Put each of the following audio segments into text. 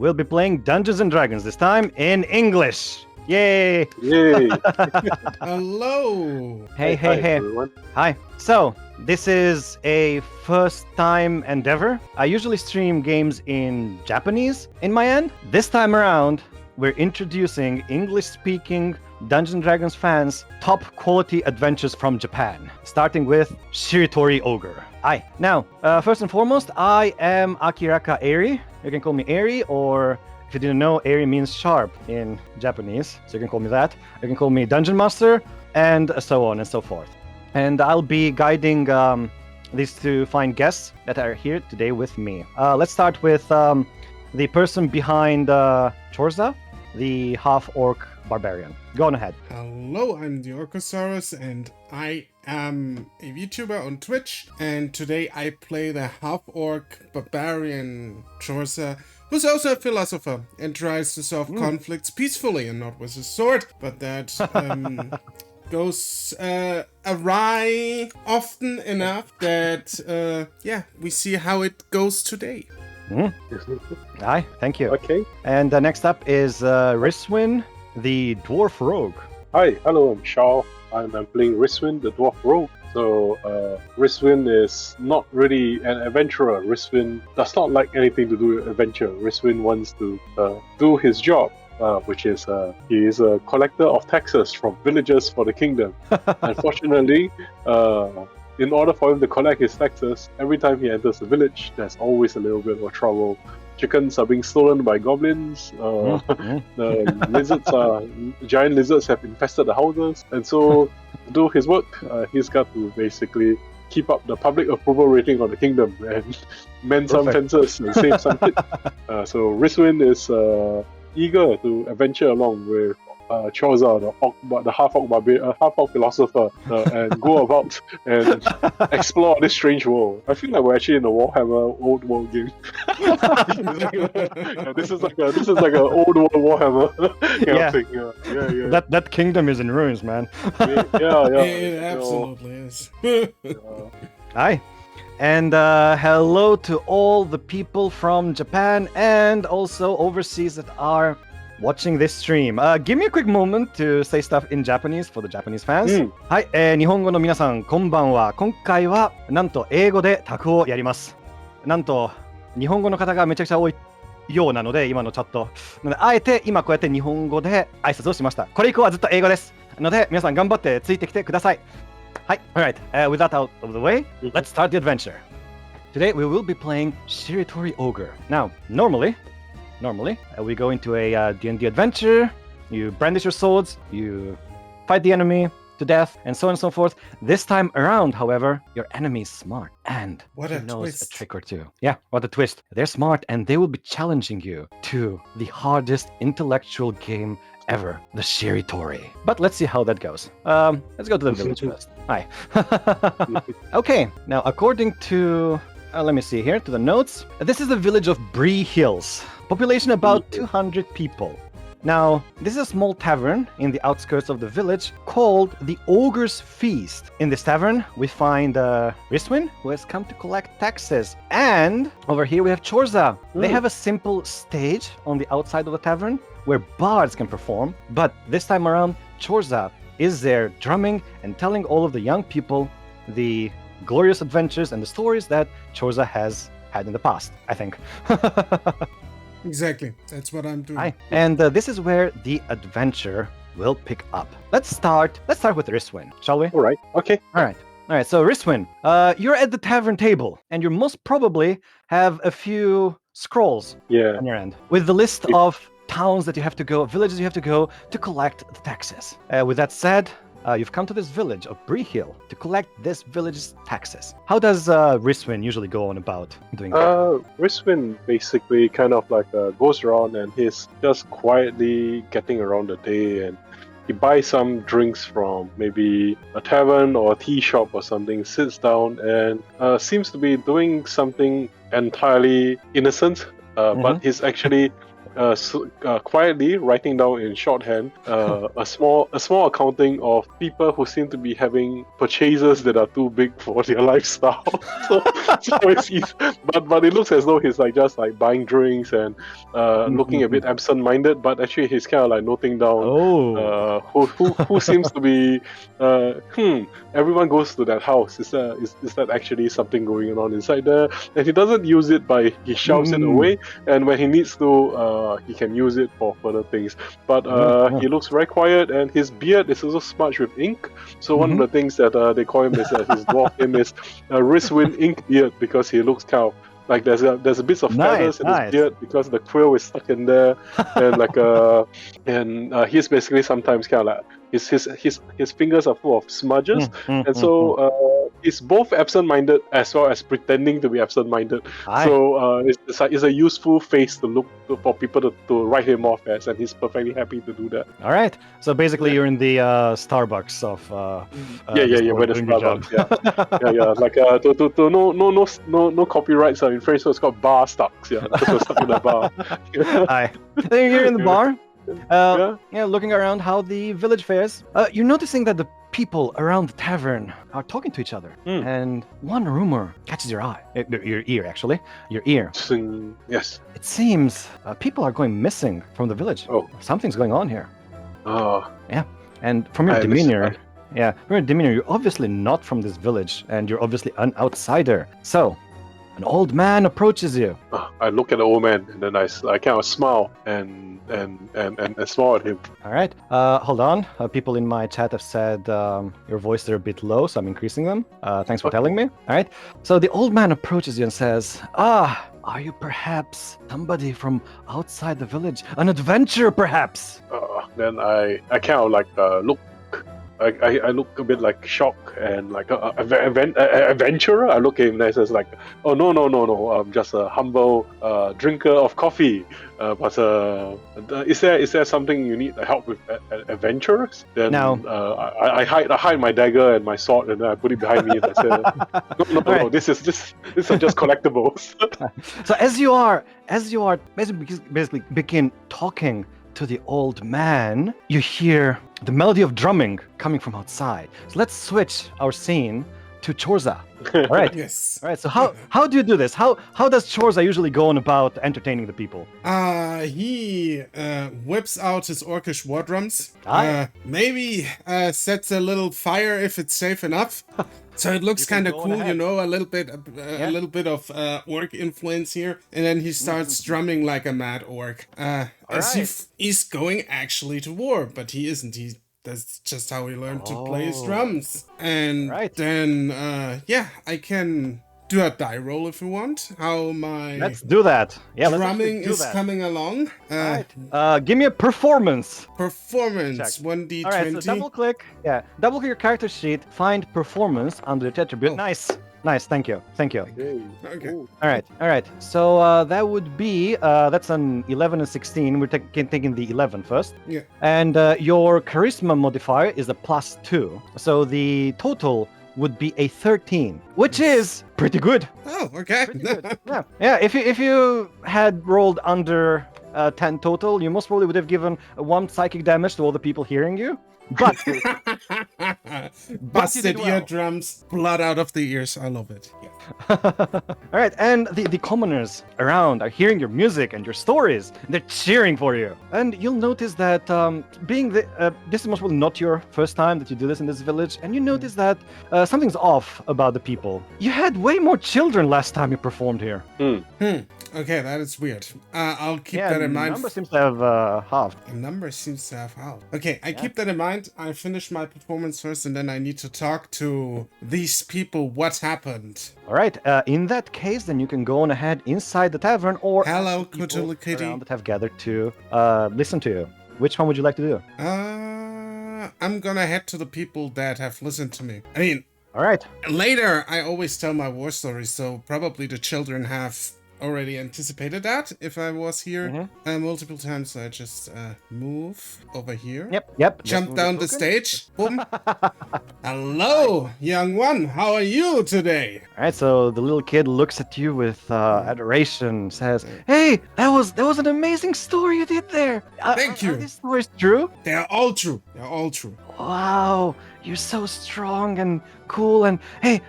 we'll be playing Dungeons and Dragons, this time in English. Yay! Yay! Hello! Hey, Hi, hey. everyone. Hi. So, this is a first-time endeavor. I usually stream games in Japanese in my end. This time around, we're introducing English-speaking Dungeons & Dragons fans top quality adventures from Japan, starting with Shiritori Ogre. Hi. Now, first and foremost, I am Akiraka Eiri. You can call me Eiri, or if you didn't know, Eiri means sharp in Japanese, so you can call me that. You can call me Dungeon Master, and so on and so forth. And I'll be guiding these two fine guests that are here today with me. Let's start with the person behind Chorze, the half-orc barbarian. Go on ahead. Hello, I'm TheOrcosaurus, and I am a VTuber on Twitch, and today I play the half-orc barbarian Chorze, who's also a philosopher and tries to solve conflicts peacefully and not with a sword, but that goes awry often enough that, we see how it goes today. Hi, thank you. Okay. And next up is Riswynn, the Dwarf Rogue. Hi, hello, I'm Shao. I'm playing Riswynn, the Dwarf Rogue. So, Riswynn is not really an adventurer. Riswynn does not like anything to do with adventure. Riswynn wants to do his job, which is he is a collector of taxes from villagers for the kingdom. Unfortunately, in order for him to collect his taxes, every time he enters the village, there's always a little bit of trouble. Chickens are being stolen by goblins. The giant lizards have infested the houses, and so to do his work, he's got to basically keep up the public approval rating of the kingdom and mend some fences and save some kids. So Riswynn is eager to adventure along with Chorze, the half-orc philosopher, and go about and explore this strange world. I feel like we're actually in a Warhammer old world game. This is like an old world Warhammer kind of thing. Yeah. That kingdom is in ruins, man. It absolutely is. Hi. And hello to all the people from Japan and also overseas that are watching this stream. Give me a quick moment to say stuff in Japanese for the Japanese fans. はい、日本語の皆さんこんばんは。今回はなんと英語でタクをやります。なんと日本語の方がめちゃくちゃ多いようなので、今のチャット。なのであえて今こうやって日本語で挨拶をしました。これ以降はずっと英語です。なので皆さん頑張ってついてきてください。はい、alright. With that out of the way, let's start the adventure. Today we will be playing Shiritori Ogre. Now, normally, we go into a D&D adventure, you brandish your swords, you fight the enemy to death, and so on and so forth. This time around, however, your enemy is smart, and what he a knows twist. a trick or two. Yeah, what a twist. They're smart, and they will be challenging you to the hardest intellectual game ever, the Shiritori. But let's see how that goes. Let's go to the village first. Hi. Okay, now according to... let me see here, to the notes. This is the village of Bree Hills. Population about 200 people. Now, this is a small tavern in the outskirts of the village called the Ogre's Feast. In this tavern, we find Riswynn, who has come to collect taxes. And over here we have Chorze. They have a simple stage on the outside of the tavern where bards can perform. But this time around, Chorze is there drumming and telling all of the young people the glorious adventures and the stories that Chorze has had in the past, I think. Exactly, that's what I'm doing. Hi. And this is where the adventure will pick up. Let's start with Riswynn, shall we? All right. Okay. All right. So Riswynn, you're at the tavern table, and you most probably have a few scrolls on your end with the list of towns that you have to go, villages you have to go to collect the taxes. With that said, you've come to this village of Bree Hill to collect this village's taxes. How does Riswynn usually go on about doing that? Riswynn basically kind of like goes around and he's just quietly getting around the day, and he buys some drinks from maybe a tavern or a tea shop or something, sits down and seems to be doing something entirely innocent, but he's actually quietly writing down in shorthand a small accounting of people who seem to be having purchases that are too big for their lifestyle. so but it looks as though he's like just like buying drinks and looking a bit absent-minded, but actually he's kind of like noting down who seems to be everyone goes to that house. Is that actually something going on inside there? And he doesn't use it by he shoves it away, and when he needs to he can use it for further things. But he looks very quiet, and his beard is also smudged with ink. So one of the things that they call him is his dwarf name is Riswynn Ink Beard, because he looks kind of like there's a bits of feathers in his beard because the quill is stuck in there, and like he's basically sometimes kind of like his fingers are full of smudges, and so he's both absent-minded as well as pretending to be absent-minded. So it's a useful face to look for people to write him off as, and he's perfectly happy to do that. All right. So basically, you're in the Starbucks of where the Starbucks, yeah, like no copyrights are infringed, so it's called bar stocks. Yeah, because we're stuck in the bar. Hi. You're in the bar. Looking around how the village fares. You're noticing that the people around the tavern are talking to each other, and one rumor catches your eye. Your ear, actually. Your ear. Yes. It seems people are going missing from the village. Oh. Something's going on here. Oh. Yeah. And from your demeanor, you're obviously not from this village, and you're obviously an outsider. So, an old man approaches you. I look at the old man, and then I kind of smile and smile at him. All right. Hold on. People in my chat have said your voices are a bit low, so I'm increasing them. Thanks for telling me. All right. So the old man approaches you and says, are you perhaps somebody from outside the village? An adventurer, perhaps? Then I kind of like look. I look a bit like shocked and like adventurer. I look at him and I says like, oh no, I'm just a humble drinker of coffee. But is there something you need help with, adventurers? Then no. I hide my dagger and my sword, and then I put it behind me and I say, no, this are just collectibles. So as you are basically begin talking to the old man, you hear the melody of drumming coming from outside. So let's switch our scene to Chorze. All right. Yes. All right. So how do you do this? How does Chorze usually go on about entertaining the people? He whips out his orcish war drums. Maybe sets a little fire if it's safe enough. So it looks kind of cool, you know, a little bit of orc influence here, and then he starts drumming like a mad orc, as if he's going actually to war, but he isn't. That's just how he learned to play his drums. And then, I can do a die roll if you want. How my let's do that. Yeah, drumming is coming along. Give me a performance. Performance 1d20. All right, so double click your character sheet. Find performance under the attribute. Nice. Thank you. Okay. All right. So that would be that's an 11 and 16. We're taking the 11 first. Yeah. And your charisma modifier is a +2. So the total would be a 13, which is pretty good. Oh, okay. Pretty good. Yeah. If you had rolled under 10 total, you most probably would have given 1 psychic damage to all the people hearing you. But busted eardrums, blood out of the ears. I love it. Yeah. All right, and the commoners around are hearing your music and your stories. They're cheering for you, and you'll notice that this is most probably not your first time that you do this in this village, and you notice that something's off about the people. You had way more children last time you performed here. Okay, that is weird. I'll keep that in mind. The number seems to have halved. The number seems to have halved. Okay, I keep that in mind. I finish my performance first, and then I need to talk to these people. What happened? All right. In that case, then you can go on ahead inside the tavern, or hello, Cthulhu Kitty, that have gathered to listen to you. Which one would you like to do? I'm gonna head to the people that have listened to me. I mean, all right. Later, I always tell my war stories, so probably the children have already anticipated that if I was here Mm-hmm. multiple times. So I just move over here. Yep. Jump down the stage. Boom. Hello, young one. How are you today? All right, so the little kid looks at you with adoration, says, "Hey, that was an amazing story you did there. Thank you. Are these stories true? They're all true. They're all true. Wow, you're so strong and cool. And hey,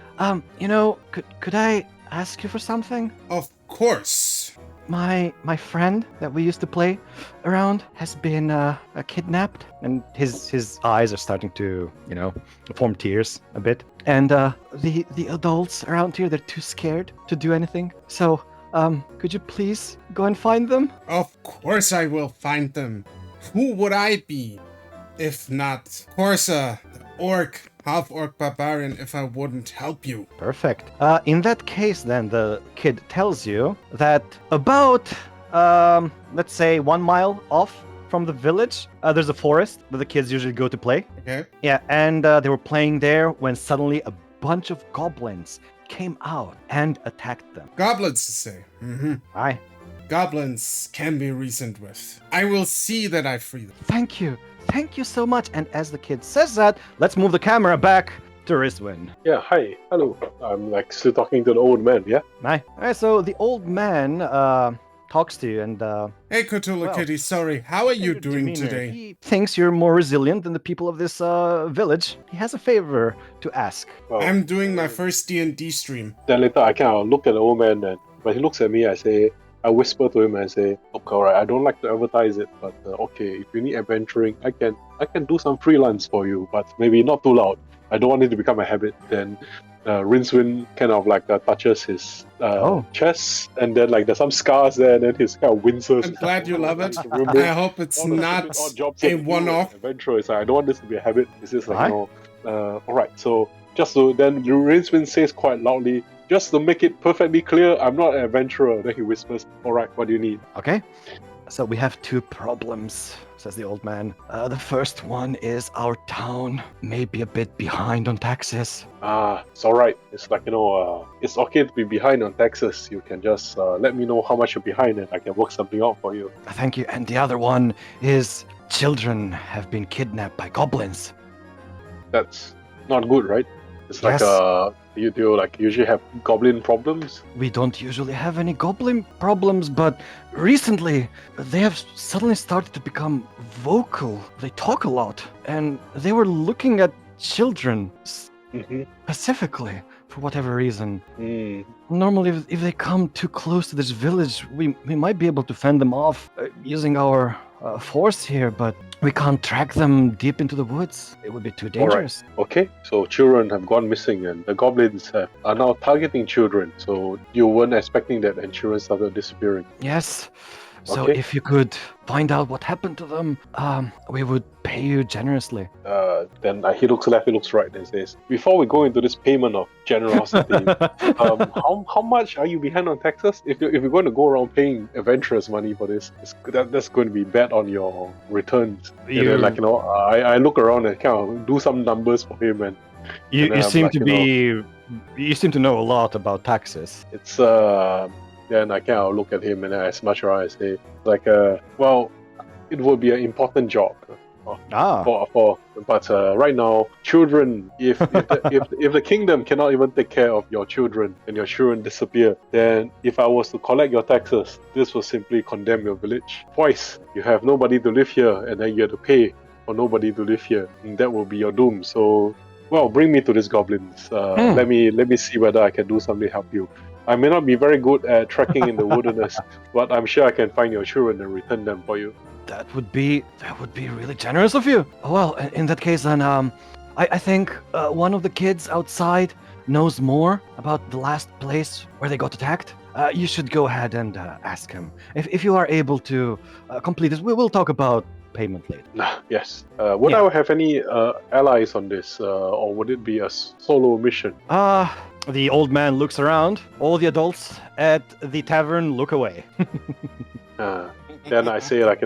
could I ask you for something? Of course. My friend that we used to play around has been kidnapped, and his eyes are starting to form tears a bit. And the adults around here, they're too scared to do anything. So could you please go and find them? Of course I will find them. Who would I be if not Chorze, the orc, half-orc barbarian, if I wouldn't help you? Perfect. In that case, then the kid tells you that about let's say 1 mile off from the village, there's a forest that the kids usually go to play. Okay. Yeah, and they were playing there when suddenly a bunch of goblins came out and attacked them. Goblins, to say. Aye. Goblins can be reasoned with. I will see that I free them. Thank you. Thank you so much. And as the kid says that, let's move the camera back to Riswynn. Yeah, hi, hello. I'm like still talking to the old man, yeah? Aye. Alright, so the old man talks to you and Hey, Cthulhu Well, Kitty, sorry. How are you your doing demeanor, today? He thinks you're more resilient than the people of this village. He has a favor to ask. Well, I'm doing my first D&D stream. then later I kind of look at the old man, and when he looks at me, I whisper to him and say, "Okay, alright, I don't like to advertise it, but okay, if you need adventuring, I can do some freelance for you, but maybe not too loud. I don't want it to become a habit." Then Riswynn kind of like touches his chest, and then like there's some scars there, and then his kind of winces. I'm glad you love it. Remember I hope it's all the not stupid odd jobs a that you do one-off. as an adventurer. It's like, I don't want this to be a habit. It's just like, Right. alright, so just so then Riswynn says quite loudly, "Just to make it perfectly clear, I'm not an adventurer." Then he whispers, "Alright, what do you need?" Okay. So we have 2 problems, says the old man. The first one is our town may be a bit behind on taxes. It's alright. It's like, it's okay to be behind on taxes. You can just let me know how much you're behind and I can work something out for you. Thank you. And the other one is children have been kidnapped by goblins. That's not good, right? It's like, Yes. you do like usually have goblin problems. We don't usually have any goblin problems, but recently they have suddenly started to become vocal. They talk a lot, and they were looking at children Mm-hmm. specifically for whatever reason. Mm. Normally, if they come too close to this village, we might be able to fend them off using our force here, but we can't track them deep into the woods. It would be too dangerous. Okay, so children have gone missing and the goblins are now targeting children. So you weren't expecting that and children started disappearing. Yes. So Okay. if you could find out what happened to them, we would pay you generously. Then he looks left, he looks right and says, "Before we go into this payment of generosity, how much are you behind on taxes? If you're going to go around paying adventurers money for this, that's going to be bad on your returns." And then, like, I look around and kind of do some numbers for him, and you I'm seem like, to you seem to know a lot about taxes. it's then I kind of look at him and I smash around and say, like, well, it would be an important job. But right now, children, if the kingdom cannot even take care of your children and your children disappear, then if I was to collect your taxes, this will simply condemn your village twice. You have nobody to live here, and then you have to pay for nobody to live here, and that will be your doom. So, well, bring me to these goblins. Let me see whether I can do something to help you. I may not be very good at trekking in the wilderness, but I'm sure I can find your children and return them for you." That would be really generous of you. Well, in that case, then I think one of the kids outside knows more about the last place where they got attacked. You should go ahead and ask him if you are able to complete this. We will talk about payment later. Yes. Would I have any allies on this, or would it be a solo mission? The old man looks around. All the adults at the tavern look away. Then I say, like,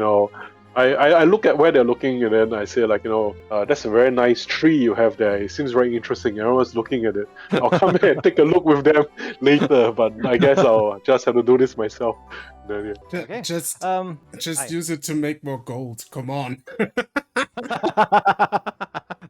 I look at where they're looking, and then I say, like, that's a very nice tree you have there. It seems very interesting. Everyone's looking at it. I'll come here and take a look with them later, but I guess I'll just have to do this myself. Then, yeah. Okay. Just Hi. use it to make more gold. Come on.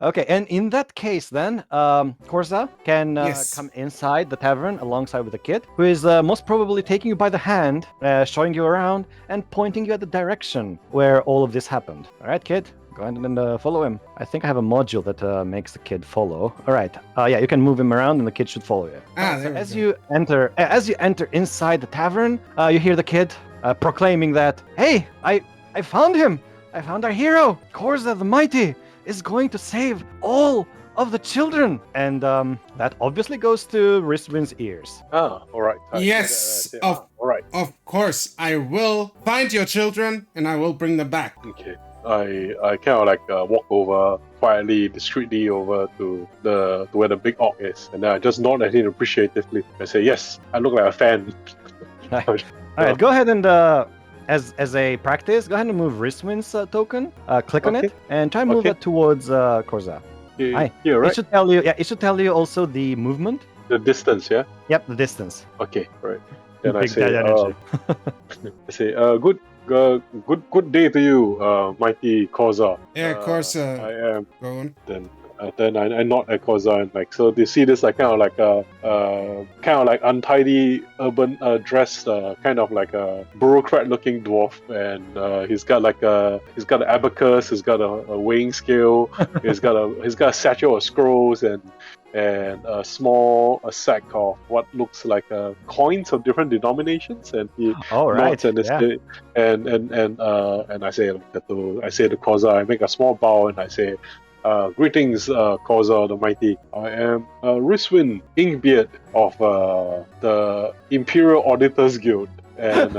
Okay, and in that case, then Chorze can Yes. come inside the tavern alongside with the kid, who is most probably taking you by the hand, showing you around, and pointing you at the direction where all of this happened. All right, kid, go ahead and follow him. I think I have a module that makes the kid follow. All right, yeah, you can move him around, and the kid should follow you. Ah, So there we as go. you enter inside the tavern, you hear the kid proclaiming that, "Hey, I found him! I found our hero, Chorze the Mighty, is going to save all of the children." And that obviously goes to Riswynn's ears. Ah, all right. Yes, all right. Of course, I will find your children and I will bring them back. Okay. I kind of like walk over quietly, discreetly over to where the big orc is, and then I just nod at him appreciatively. I say, "Yes, I look like a fan." All right, go ahead and as a practice, go ahead and move Riswynn's token. Click on Okay. it and try and move Okay. it towards Chorze. Hi. Here, It right? should tell you. Yeah, it should tell you also the movement. The distance, yeah. Yep, the distance. Okay, right. Then I Big say, dad energy. good day to you, mighty Chorze. Yeah, of course. I am. Go on. Then I nod at Chorze and like, so they see this like kind of like untidy urban dressed kind of like a bureaucrat looking dwarf, and he's got an abacus, he's got a weighing scale, he's got a satchel of scrolls and a sack of what looks like coins of different denominations, and he All right. nods and Yeah. and I say to Chorze, I make a small bow and I say, greetings, Chorze the Mighty. I am Riswynn Inkbeard of the Imperial Auditors Guild, and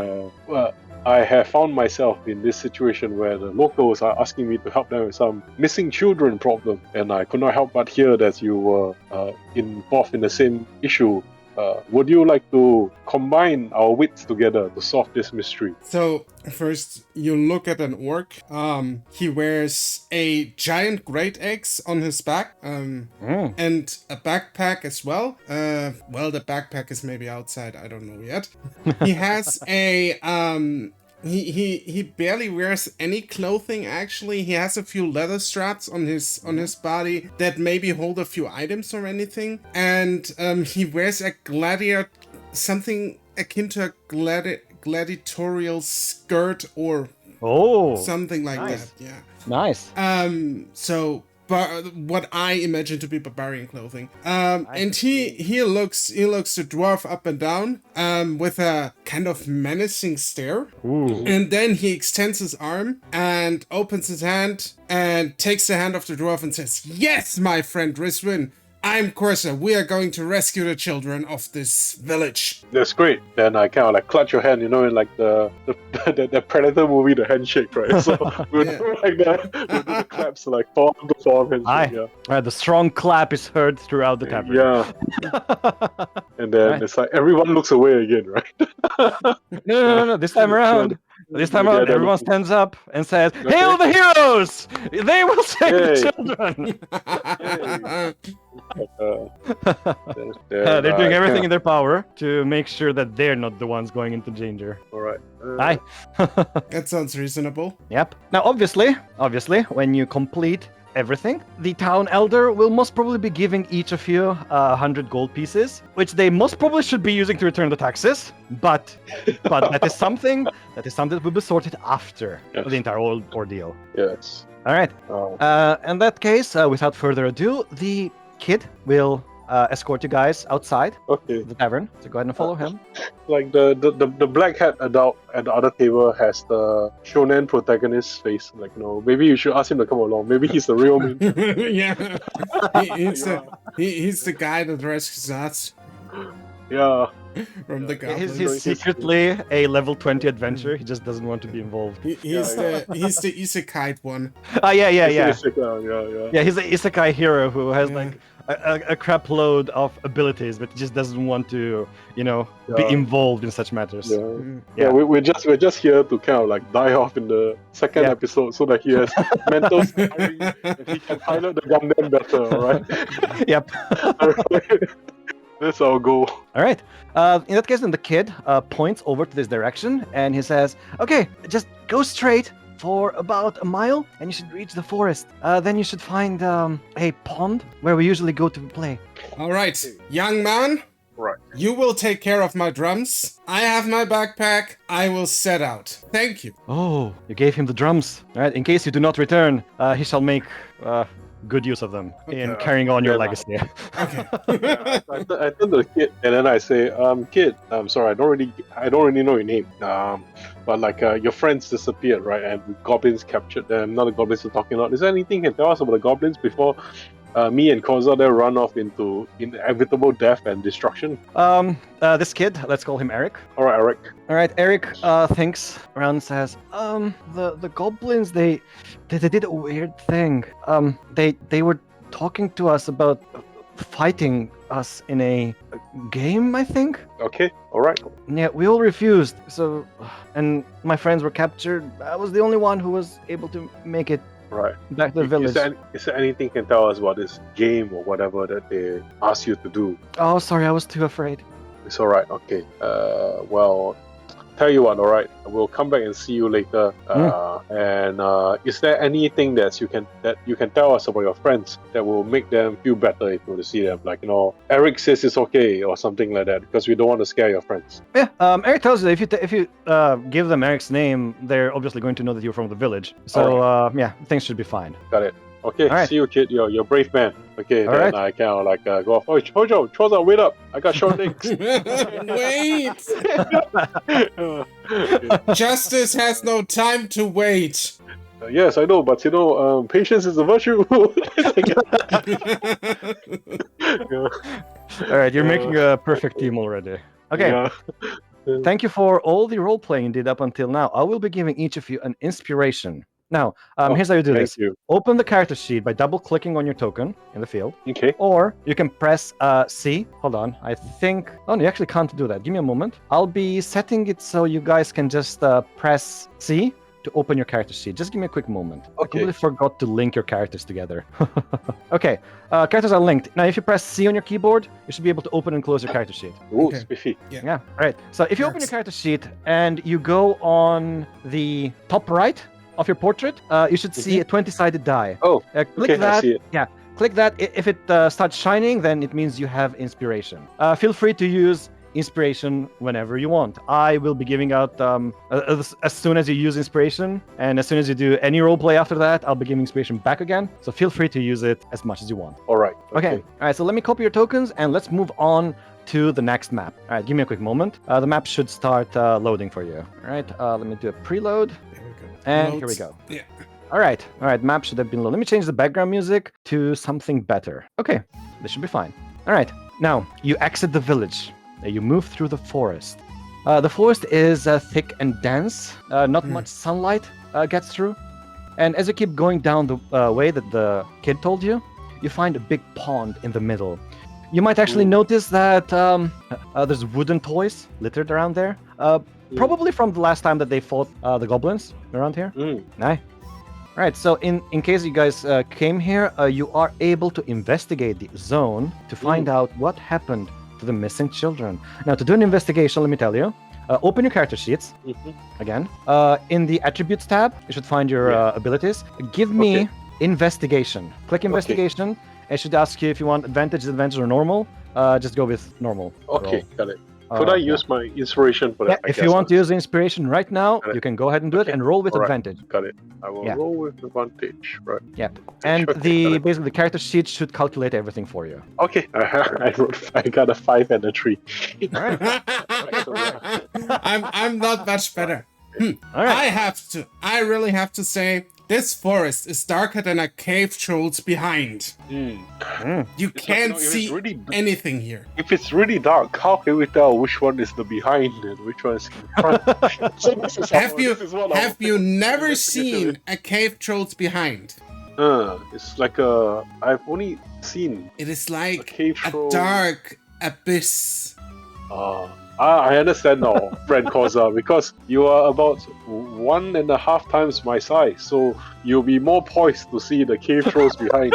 I have found myself in this situation where the locals are asking me to help them with some missing children problem, and I could not help but hear that you were involved in the same issue. Would you like to combine our wits together to solve this mystery? So first, you look at an orc. He wears a giant great axe on his back, and a backpack as well. Well, the backpack is maybe outside. I don't know yet. He has a He barely wears any clothing. Actually, he has a few leather straps on his body that maybe hold a few items or anything, and he wears a something akin to a gladiatorial skirt or something like nice. that. Yeah. Nice. So. But what I imagine to be barbarian clothing. And he looks the dwarf up and down with a kind of menacing stare. Ooh. And then he extends his arm and opens his hand and takes the hand of the dwarf and says, "Yes, my friend Riswynn, I'm Chorze. We are going to rescue the children of this village." That's great. Then I kind of like clutch your hand, in like the Predator movie, the handshake, right? So we'll do like that. We'll do the claps like form handshake. Yeah. The strong clap is heard throughout the tavern. Yeah. And then it's like everyone looks away again, right? No. This time around. This time around, everyone stands up and says, Okay. "Hail the heroes! They will save the children!" They're doing everything in their power to make sure that they're not the ones going into danger. All right. Aye. That sounds reasonable. Yep. Now, obviously, when you complete everything, the town elder will most probably be giving each of you 100 gold pieces, which they most probably should be using to return the taxes. But that is something that will be sorted after the entire ordeal. Yes. All right. In that case, without further ado, the kid will escort you guys outside Okay. the tavern. So go ahead and follow him. Like the black hat adult at the other table has the shonen protagonist's face. Like, maybe you should ask him to come along. Maybe he's the real me. Yeah. He's the guy that rescues us. Yeah. from the goblins. He's secretly a level 20 adventurer. He just doesn't want to be involved. He's the isekai one. Yeah. Yeah. Yeah, he's the isekai hero who has like a crap load of abilities, but just doesn't want to, be involved in such matters. Yeah, we're just here to kind of like die off in the second episode so that he has mental scarring and he can pilot the Gundam better, right? Yep. That's our goal. All right. In that case, then the kid points over to this direction and he says, "Okay, just go straight for about a mile and you should reach the forest. Then you should find a pond where we usually go to play." All right, young man. Right. You will take care of my drums. I have my backpack. I will set out. Thank you. Oh, you gave him the drums. All right. In case you do not return, he shall make good use of them in carrying on your legacy. Okay. I turn to the kid and then I say, "Kid, I'm sorry, I don't really know your name. But like your friends disappeared, right? And the goblins captured them. Now the goblins are talking about. Is there anything you can tell us about the goblins before me and Chorze there run off into inevitable death and destruction?" This kid, let's call him Eric. All right, Eric. All right, Eric thinks around and says, the goblins, they did a weird thing. They were talking to us about fighting us in a game, I think. Okay, all right. Yeah, we all refused. So, and my friends were captured. I was the only one who was able to make it Right. back to the village. Is there anything you can tell us about this game or whatever that they asked you to do? Oh, sorry, I was too afraid. It's all right. Okay. Well, tell you what. All right. We'll come back and see you later. And is there anything that you can tell us about your friends that will make them feel better if you were to see them? Like, Eric says it's okay or something like that, because we don't want to scare your friends. Yeah. Eric tells you if you give them Eric's name, they're obviously going to know that you're from the village. So yeah, things should be fine. Got it. Okay, right. See you, kid. You're a brave man. Okay, All then right. I kind of like go off. Oh, Chorze, wait up! I got short legs. Wait! Justice has no time to wait. Yes, I know, but patience is a virtue. All right, you're making a perfect team already. Okay. Yeah. Thank you for all the role playing you did up until now. I will be giving each of you an inspiration. Now, here's how you do Thank this. you. Open the character sheet by double-clicking on your token in the field. Okay. Or you can press C. Hold on. I think... Oh, no, you actually can't do that. Give me a moment. I'll be setting it so you guys can just press C to open your character sheet. Just give me a quick moment. I Okay. completely forgot to link your characters together. Okay. Characters are linked. Now, if you press C on your keyboard, you should be able to open and close your character sheet. Ooh, Okay. spiffy. Yeah, right. So if you open your Works. character sheet and you go on the top right of your portrait, you should see a 20-sided die. Oh, Click okay, that. I see it. Yeah, click that. If it starts shining, then it means you have inspiration. Feel free to use inspiration whenever you want. I will be giving out as soon as you use inspiration, and as soon as you do any roleplay after that, I'll be giving inspiration back again. So feel free to use it as much as you want. All right. Okay. All right. So let me copy your tokens and let's move on to the next map. All right. Give me a quick moment. The map should start loading for you. All right. Let me do a preload. There we go. And Loads. here we go. Yeah. All right. Map should have been low. Let me change the background music to something better. Okay, this should be fine. All right. Now you exit the village. You move through the forest. The forest is thick and dense. Not much sunlight gets through. And as you keep going down the way that the kid told you, you find a big pond in the middle. You might actually notice that there's wooden toys littered around there. Probably from the last time that they fought the goblins around here. Aye. All right, so in case you guys came here, you are able to investigate the zone to find out what happened to the missing children. Now, to do an investigation, let me tell you, open your character sheets again. In the attributes tab, you should find your abilities. Give me investigation. Click investigation. It should ask you if you want advantage, or normal. Just go with normal. Okay, got it. Could I use my inspiration for that? Yeah, if you want to use the inspiration right now, you can go ahead and do it and roll with advantage. Got it. I will roll with advantage. Right. Yeah. And basically the character sheet should calculate everything for you. Okay. I got a 5 and a 3. All right. I'm not much better. All right. I really have to say, this forest is darker than a cave troll's behind. You It's can't if it's see really, anything here. if it's really dark, how can we tell which one is the behind and which one is in front? So this is Have you this is what have you never investigation seen a cave troll's behind? It's like a. I've only seen. It is like cave a troll. dark abyss. I understand now, friend Chorze, because you are about 1.5 times my size, so you'll be more poised to see the cave trolls behind.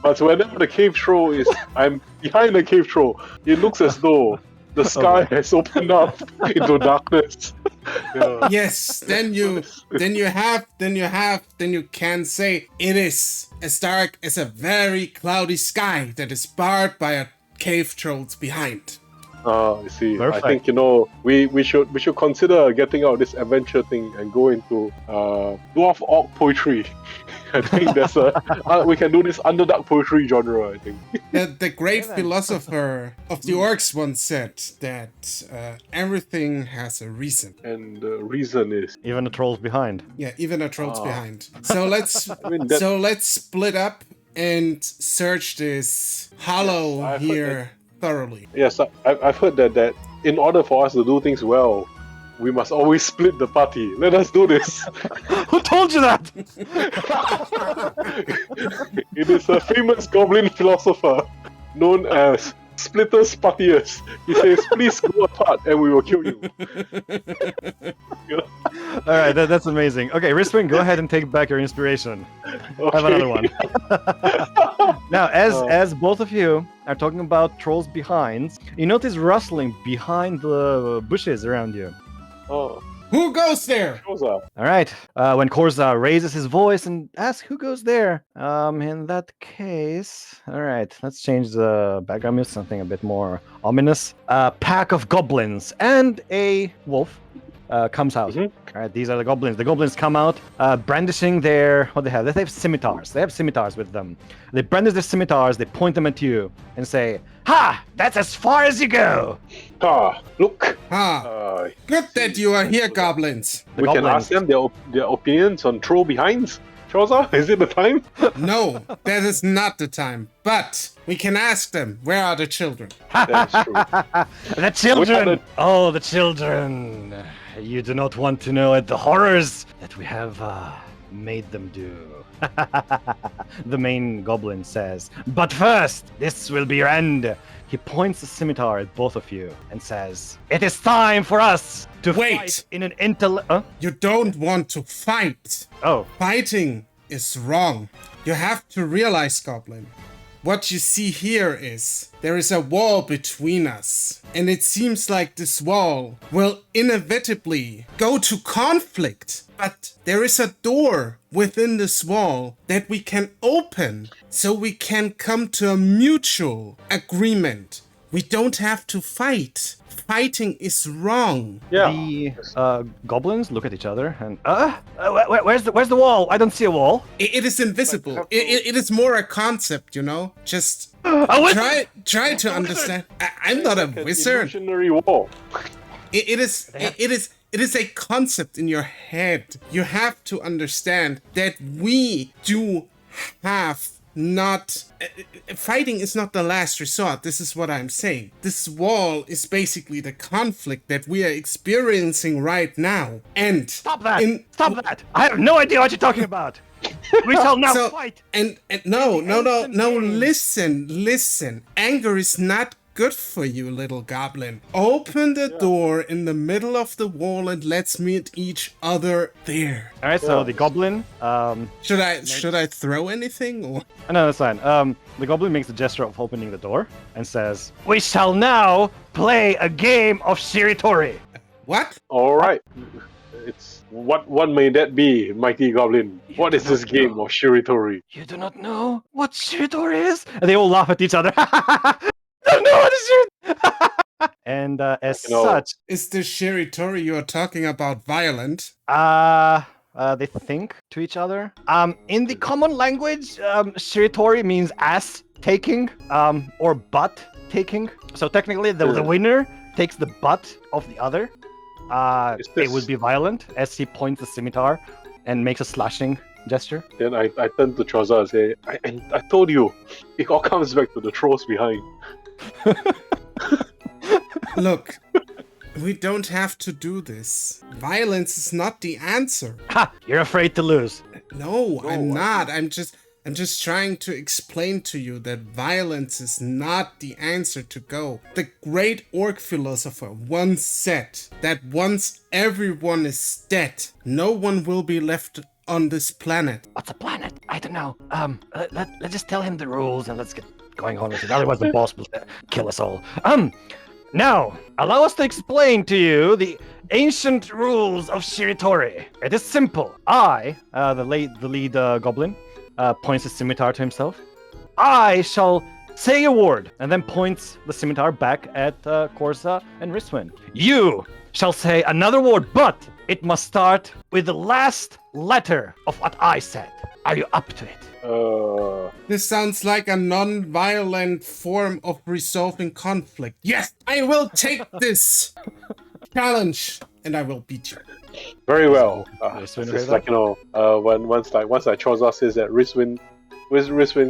But whenever the cave troll is, I'm behind the cave troll, it looks as though the sky has opened up into darkness. Yeah. Yes, then you can say it is as dark as a very cloudy sky that is barred by a cave trolls behind. I see. Perfect. I think we should consider getting out this adventure thing and go into dwarf orc poetry. I think there's we can do this underdark poetry genre. I think. The great philosopher of the orcs once said that everything has a reason. And the reason is Even the trolls behind. Yeah, even a troll's behind. So let's mean, that- let's split up and search this hollow I've heard here thoroughly. yes, I've heard that in order for us to do things well, we must always split the party. Let us do this. Who told you that? It is a famous goblin philosopher known as Splitters Partius. He says, "Please go apart, and we will kill you." All right, that's amazing. Okay, Riswynn, go ahead and take back your inspiration. Have another one. Now, as both of you are talking about trolls behinds, you notice rustling behind the bushes around you. Oh, Who goes there? Chorze. All right. When Chorze raises his voice and asks who goes there, in that case, all right, let's change the background music, something a bit more ominous. A pack of goblins and a wolf comes out. Mhm. All right, these are the goblins. The goblins come out brandishing their what they have. They have scimitars. They have scimitars with them. They brandish their scimitars. They point them at you and say, "Ha! That's as far as you go." Look. Ah, good that you are here, goblins. The We can goblins- ask them their opinions on troll behinds. Chorze, is it the time? No, that is not the time. But we can ask them, where are the children? That's true. The children! the- Oh, the children! You do not want to know the horrors that we have made them do. The main goblin says, "But first, this will be your end." He points the scimitar at both of you and says, "It is time for us to Wait. fight in an You don't want to fight. Oh, Fighting is wrong. You have to realize, Goblin, what you see here is there is a wall between us. And it seems like this wall will inevitably go to conflict. But there is a door within this wall that we can open so we can come to a mutual agreement. We don't have to fight. Fighting is wrong. Yeah. the goblins look at each other and where's the wall? I don't see a wall. It is invisible. It is more a concept, you know? Just A wizard! try to understand. I'm not a Like an wizard. illusionary wall. It is a concept in your head. You have to understand that we do have not fighting is not the last resort. This is what I'm saying. This wall is basically the conflict that we are experiencing right now. And Stop that! Stop that! I have no idea what you're talking about. We shall now fight. And no, listen. Anger is not good for you, little goblin. Open the door in the middle of the wall and let's meet each other there. All right, so the goblin. Should I throw anything or? No, that's fine. The goblin makes a gesture of opening the door and says, "We shall now play a game of Shiritori." What? All right. It's what may that be, mighty goblin? What is this game of Shiritori? You do not know what Shiritori is? And they all laugh at each other. Don't know what is Shiritori. And as You know- such, Is the Shiritori you are talking about violent? they think to each other. In the common language, Shiritori means ass taking, or butt taking. So technically, the winner takes the butt of the other. Is It this- would be violent, as he points the scimitar and makes a slashing gesture. Then I turn to Chorze and say, I told you, it all comes back to the trolls behind. Look, we don't have to do this. Violence is not the answer. Ha! You're afraid to lose. No, I'm not. I'm just trying to explain to you that violence is not the answer to go. The great orc philosopher once said that once everyone is dead, no one will be left on this planet. What's a planet? I don't know. Let's just tell him the rules and let's get going on with it. Otherwise, the boss will kill us all. Now, allow us to explain to you the ancient rules of Shiritori. It is simple. I, the lead goblin, points his scimitar to himself. I shall say a word, and then points the scimitar back at Chorze and Riswynn. You shall say another word, but it must start with the last letter of what I said. Are you up to it? This sounds like a non-violent form of resolving conflict. Yes, I will take this challenge, and I will beat you. Very well. Riswynn It's heard like, once Chorze says that Riswynn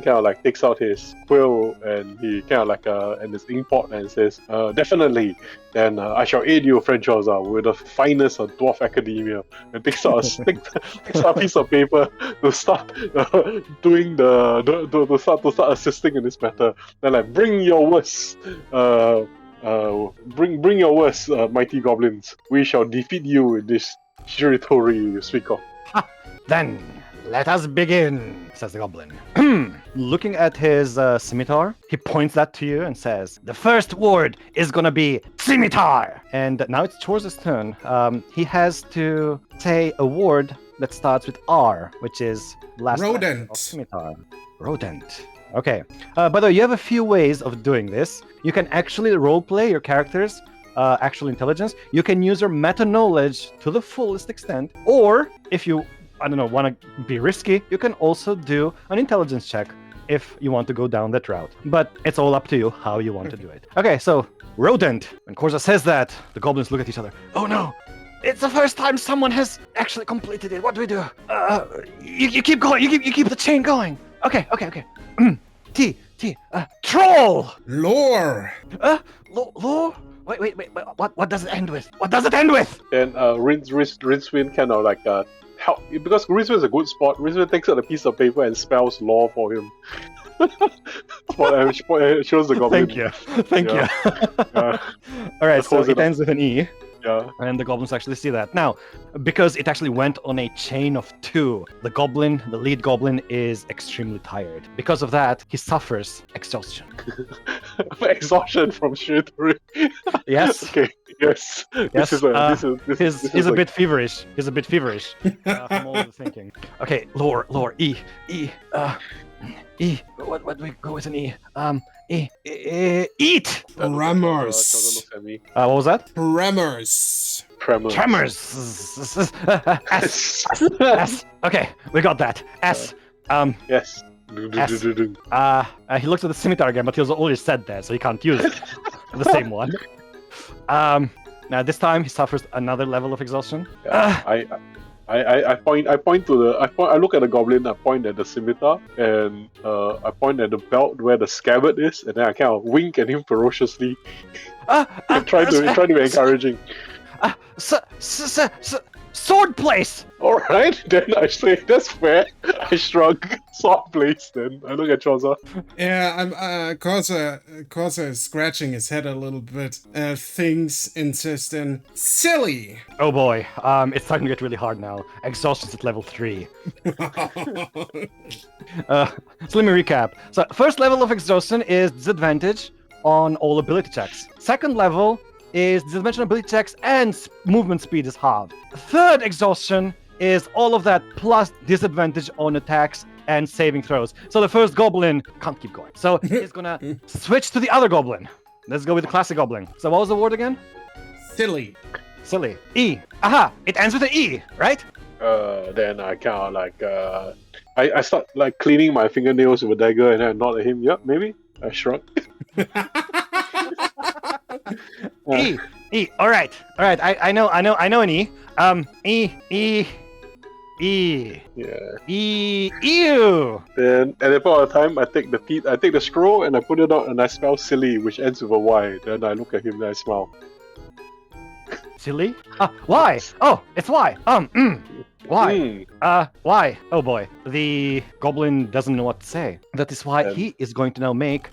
kind of like takes out his quill and he kind of like and his inkpot and says, definitely, then I shall aid you, friend Chorze, with the finest of dwarf academia, and takes out a piece of paper to start doing to start assisting in this matter. Then like, bring your worst. Bring your worst, mighty goblins. We shall defeat you in this Shiritori you speak of. Then, let us begin, says the goblin. Looking at his scimitar, he points that to you and says, the first word is gonna be scimitar! And now it's Chorze's turn. He has to say a word that starts with R, which is last letter Rodent. of scimitar. Rodent. Okay. By the way, you have a few ways of doing this. You can actually roleplay your character's actual intelligence. You can use your meta knowledge to the fullest extent. Or, if you, want to be risky, you can also do an intelligence check if you want to go down that route. But it's all up to you how you want to do it. Okay, so, rodent. When Chorze says that, the goblins look at each other. Oh no! It's the first time someone has actually completed it. What do we do? You keep going. You keep the chain going. Okay. Troll! Lore! Lore? Wait. What does it end with? What does it end with? Then Riswynn kind of like help, because Riswynn is a good sport. Riswynn takes out a piece of paper and spells lore for him. Shows the goblin. Thank you. Alright, so it ends with an E. Yeah. And the goblins actually see that. Now, because it actually went on a chain of 2, the lead goblin, is extremely tired. Because of that, he suffers exhaustion. Exhaustion from Shiritori. Yes. Okay. Yes. Yes. He's a like... bit feverish. He's a bit feverish from all the thinking. Okay, lore. E. What do we go with an E? Eat! Tremors. What was that? Tremors. S. Okay, we got that. S. Yes. S. He looks at the scimitar again, but he was already said that, so he can't use it. The same one. Now this time he suffers another level of exhaustion. I look at the goblin, I point at the scimitar, and I point at the belt where the scabbard is, and then I kind of wink at him ferociously. Try to be encouraging. Sword place! Alright, then I say, that's fair. I shrug. Sword place, then. I look at Chorze. Yeah, Chorze is scratching his head a little bit. Things insisting. Silly! Oh boy, it's starting to get really hard now. Exhaustion's at level 3. So let me recap. So first level of exhaustion is disadvantage on all ability checks. Second level is disadvantage on ability checks and movement speed is halved. Third exhaustion is all of that plus disadvantage on attacks and saving throws. So the first goblin can't keep going. So he's gonna switch to the other goblin. Let's go with the classic goblin. So what was the word again? Silly. E. Aha! It ends with an E, right? Then I kind of like I start like cleaning my fingernails with a dagger, and I nod at him. Yep, maybe. I shrug. E. All right. I know an E. E. Yeah. Ew. Then at that point of time, I take the scroll and I put it out and I spell silly, which ends with a Y. Then I look at him and I smile. Silly? Why? Oh, it's why. Why? Why? Oh boy. The goblin doesn't know what to say. That is why he is going to now make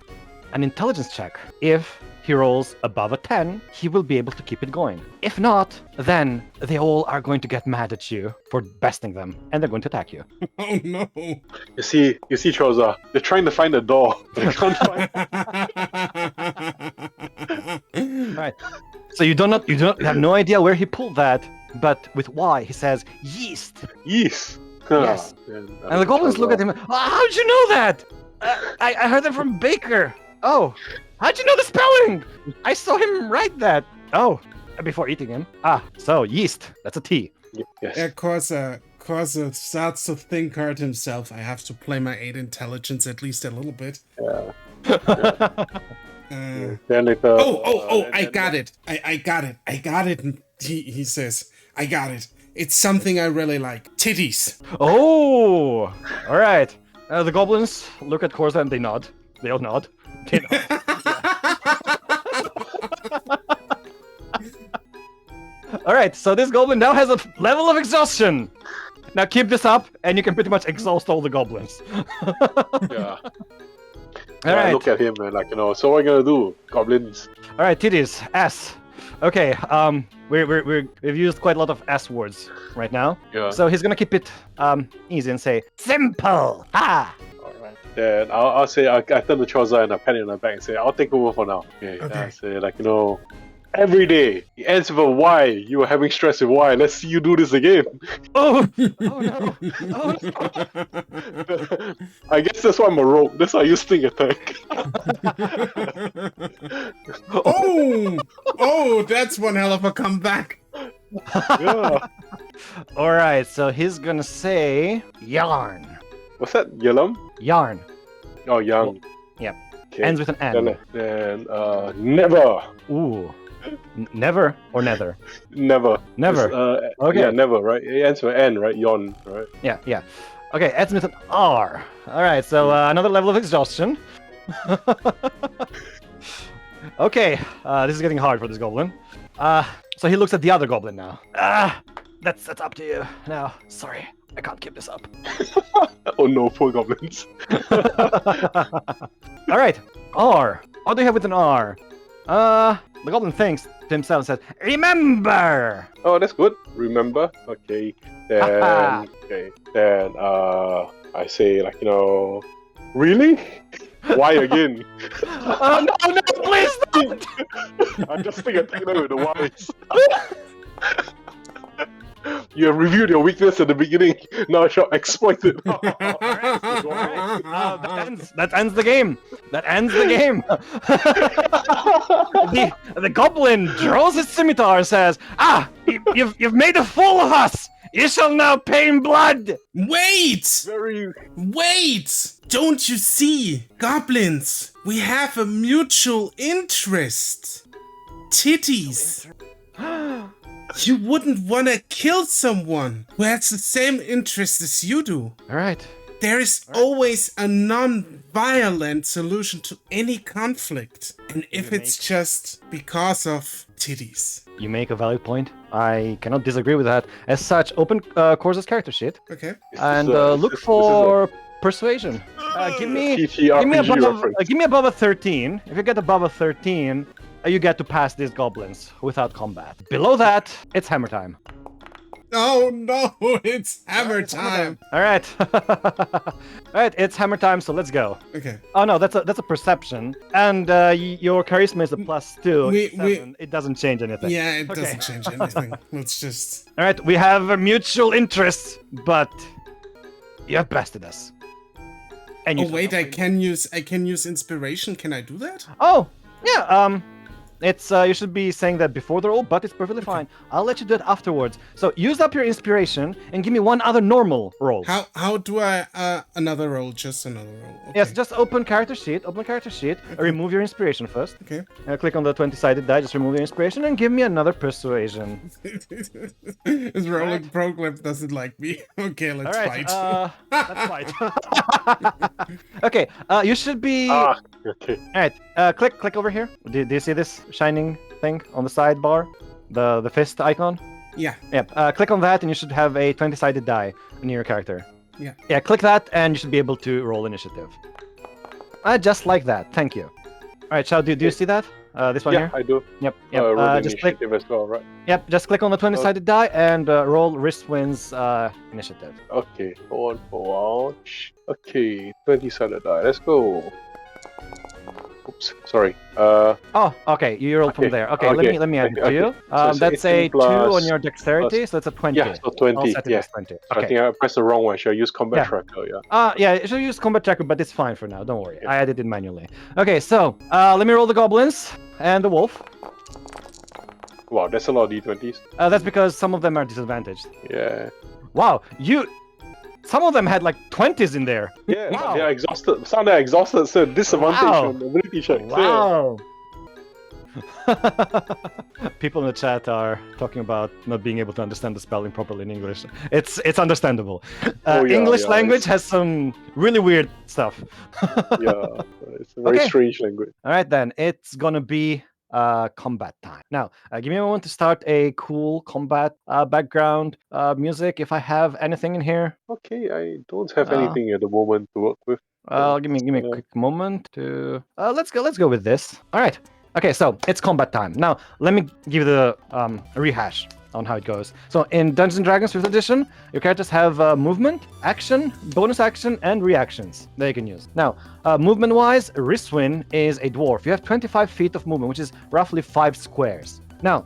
an intelligence check. If he rolls above a 10, he will be able to keep it going. If not, then they all are going to get mad at you for besting them, and they're going to attack you. Oh no! You see, Chorze, they're trying to find a door. They can't find. Right. So you have no idea where he pulled that, but with Y he says yeast. Yeast. Yes. And the goblins look at him. How'd you know that? I heard that from Baker. Oh, how'd you know the spelling? I saw him write that. Oh, before eating him. So yeast. That's a T. Yes. Yeah, Chorze starts to think hard himself. I have to play my 8 intelligence at least a little bit. Yeah. Then later. I got it. I got it. And he says, I got it. It's something I really like. Titties. Oh, all right. The goblins look at Chorze and they nod. They all nod. They nod. All right, so this goblin now has a level of exhaustion. Now keep this up, and you can pretty much exhaust all the goblins. Yeah. All right. I look at him and so what are you gonna do, goblins? All right, titties, S. Okay, we've used quite a lot of S words right now. Yeah. So he's gonna keep it easy and say simple. Ha. Alright. Then I'll say I turn to Chorze and I pat it on the back and say I'll take over for now. Okay. Okay. I say every day it ends with a Y. You were having stress with Y. Let's see you do this again. Oh no. Oh no. I guess that's why I'm a rogue. That's why I use Sting Attack. Oh, that's one hell of a comeback. Yeah. All right, so he's gonna say yarn. What's that? Yellam? Yarn. Oh, young. Yep. Okay. Ends with an N. Then never. Ooh. Never or nether? Never. Never. Okay. Yeah, never, right? It ends with N, right? Yon, right? Yeah. Okay, ends with an R. All right, so another level of exhaustion. Okay, this is getting hard for this goblin. So he looks at the other goblin now. That's up to you. Now, sorry, I can't keep this up. Oh no, poor goblins. All right, R. What do you have with an R? The goblin thinks to himself and says, remember! Oh, that's good. Remember? Okay. Then, I say, really? Why again? Oh, no, please don't! I just think I take that with the Y's. You have reviewed your weakness at the beginning. Now I shall exploit it. That ends the game. That ends the game. the goblin draws his scimitar and says, you've made a fool of us. You shall now pay in blood. Wait! Wait! Don't you see? Goblins, we have a mutual interest. Titties. You wouldn't want to kill someone who has the same interest as you do. All right. There is always a non-violent solution to any conflict. And if it's just because of titties. You make a valid point. I cannot disagree with that. As such, open Chorze's character sheet. Okay. And look for persuasion. Give me above a 13. If you get above a 13, you get to pass these goblins without combat. Below that, it's hammer time. Oh no, it's hammer time. All right. All right, it's hammer time, so let's go. Okay. Oh no, that's a perception. And your charisma is a +2. It doesn't change anything. Yeah, it doesn't change anything. Let's just... All right, we have a mutual interest, but you have bested us. And you wait, I can use inspiration. Can I do that? Oh, yeah, it's you should be saying that before the roll, but it's perfectly fine. I'll let you do it afterwards. So use up your inspiration and give me one other normal roll. How do I another roll? Just another roll. Okay. Yes, just open character sheet. Remove your inspiration first. Okay. Click on the 20-sided die. Just remove your inspiration and give me another persuasion. This rolling proglyph doesn't like me. Okay, let's fight. Let's fight. Okay. You should be. Okay. All right. Click over here. Do you see this shining thing on the sidebar? The fist icon. Yeah. Yep. Click on that, and you should have a 20-sided die near your character. Yeah. Yeah. Click that, and you should be able to roll initiative. Just like that. Thank you. All right, Shao. Do you see that? This one here. Yeah, I do. Yep. Just initiative as well, right? Yep. Just click on the 20-sided die and roll Riswynn's initiative. Okay. Hold on for a while. Okay, 20-sided die. Let's go. Oops, sorry. Oh, okay. You roll from there. Okay, let me add it to you. So that's a 2 on your dexterity, so it's a 20. Yeah, so 20. I'll set it as 20. I Okay. think I pressed the wrong one. Should I use combat tracker? Yeah. Yeah, it should use combat tracker, but it's fine for now. Don't worry. I added it manually. Okay, so let me roll the goblins and the wolf. Wow, that's a lot of d20s. That's because some of them are disadvantaged. Yeah. Wow, some of them had like 20s in there. Yeah, Wow. they are exhausted. Some are exhausted, so disadvantage Wow. on the ability check. Wow. People in the chat are talking about not being able to understand the spelling properly in English. It's understandable. English language has some really weird stuff. Yeah, it's a very strange language. All right, then it's gonna be combat time. Now, give me a moment to start a cool combat background music. If I have anything in here, Okay, I don't have anything at the moment to work with. give me a quick moment to. Let's go with this. All right. Okay, so it's combat time. Now, let me give you the rehash on how it goes. So in Dungeons & Dragons 5th edition, your characters have movement, action, bonus action, and reactions that you can use. Now, movement-wise, Riswynn is a dwarf. You have 25 feet of movement, which is roughly 5 squares. Now,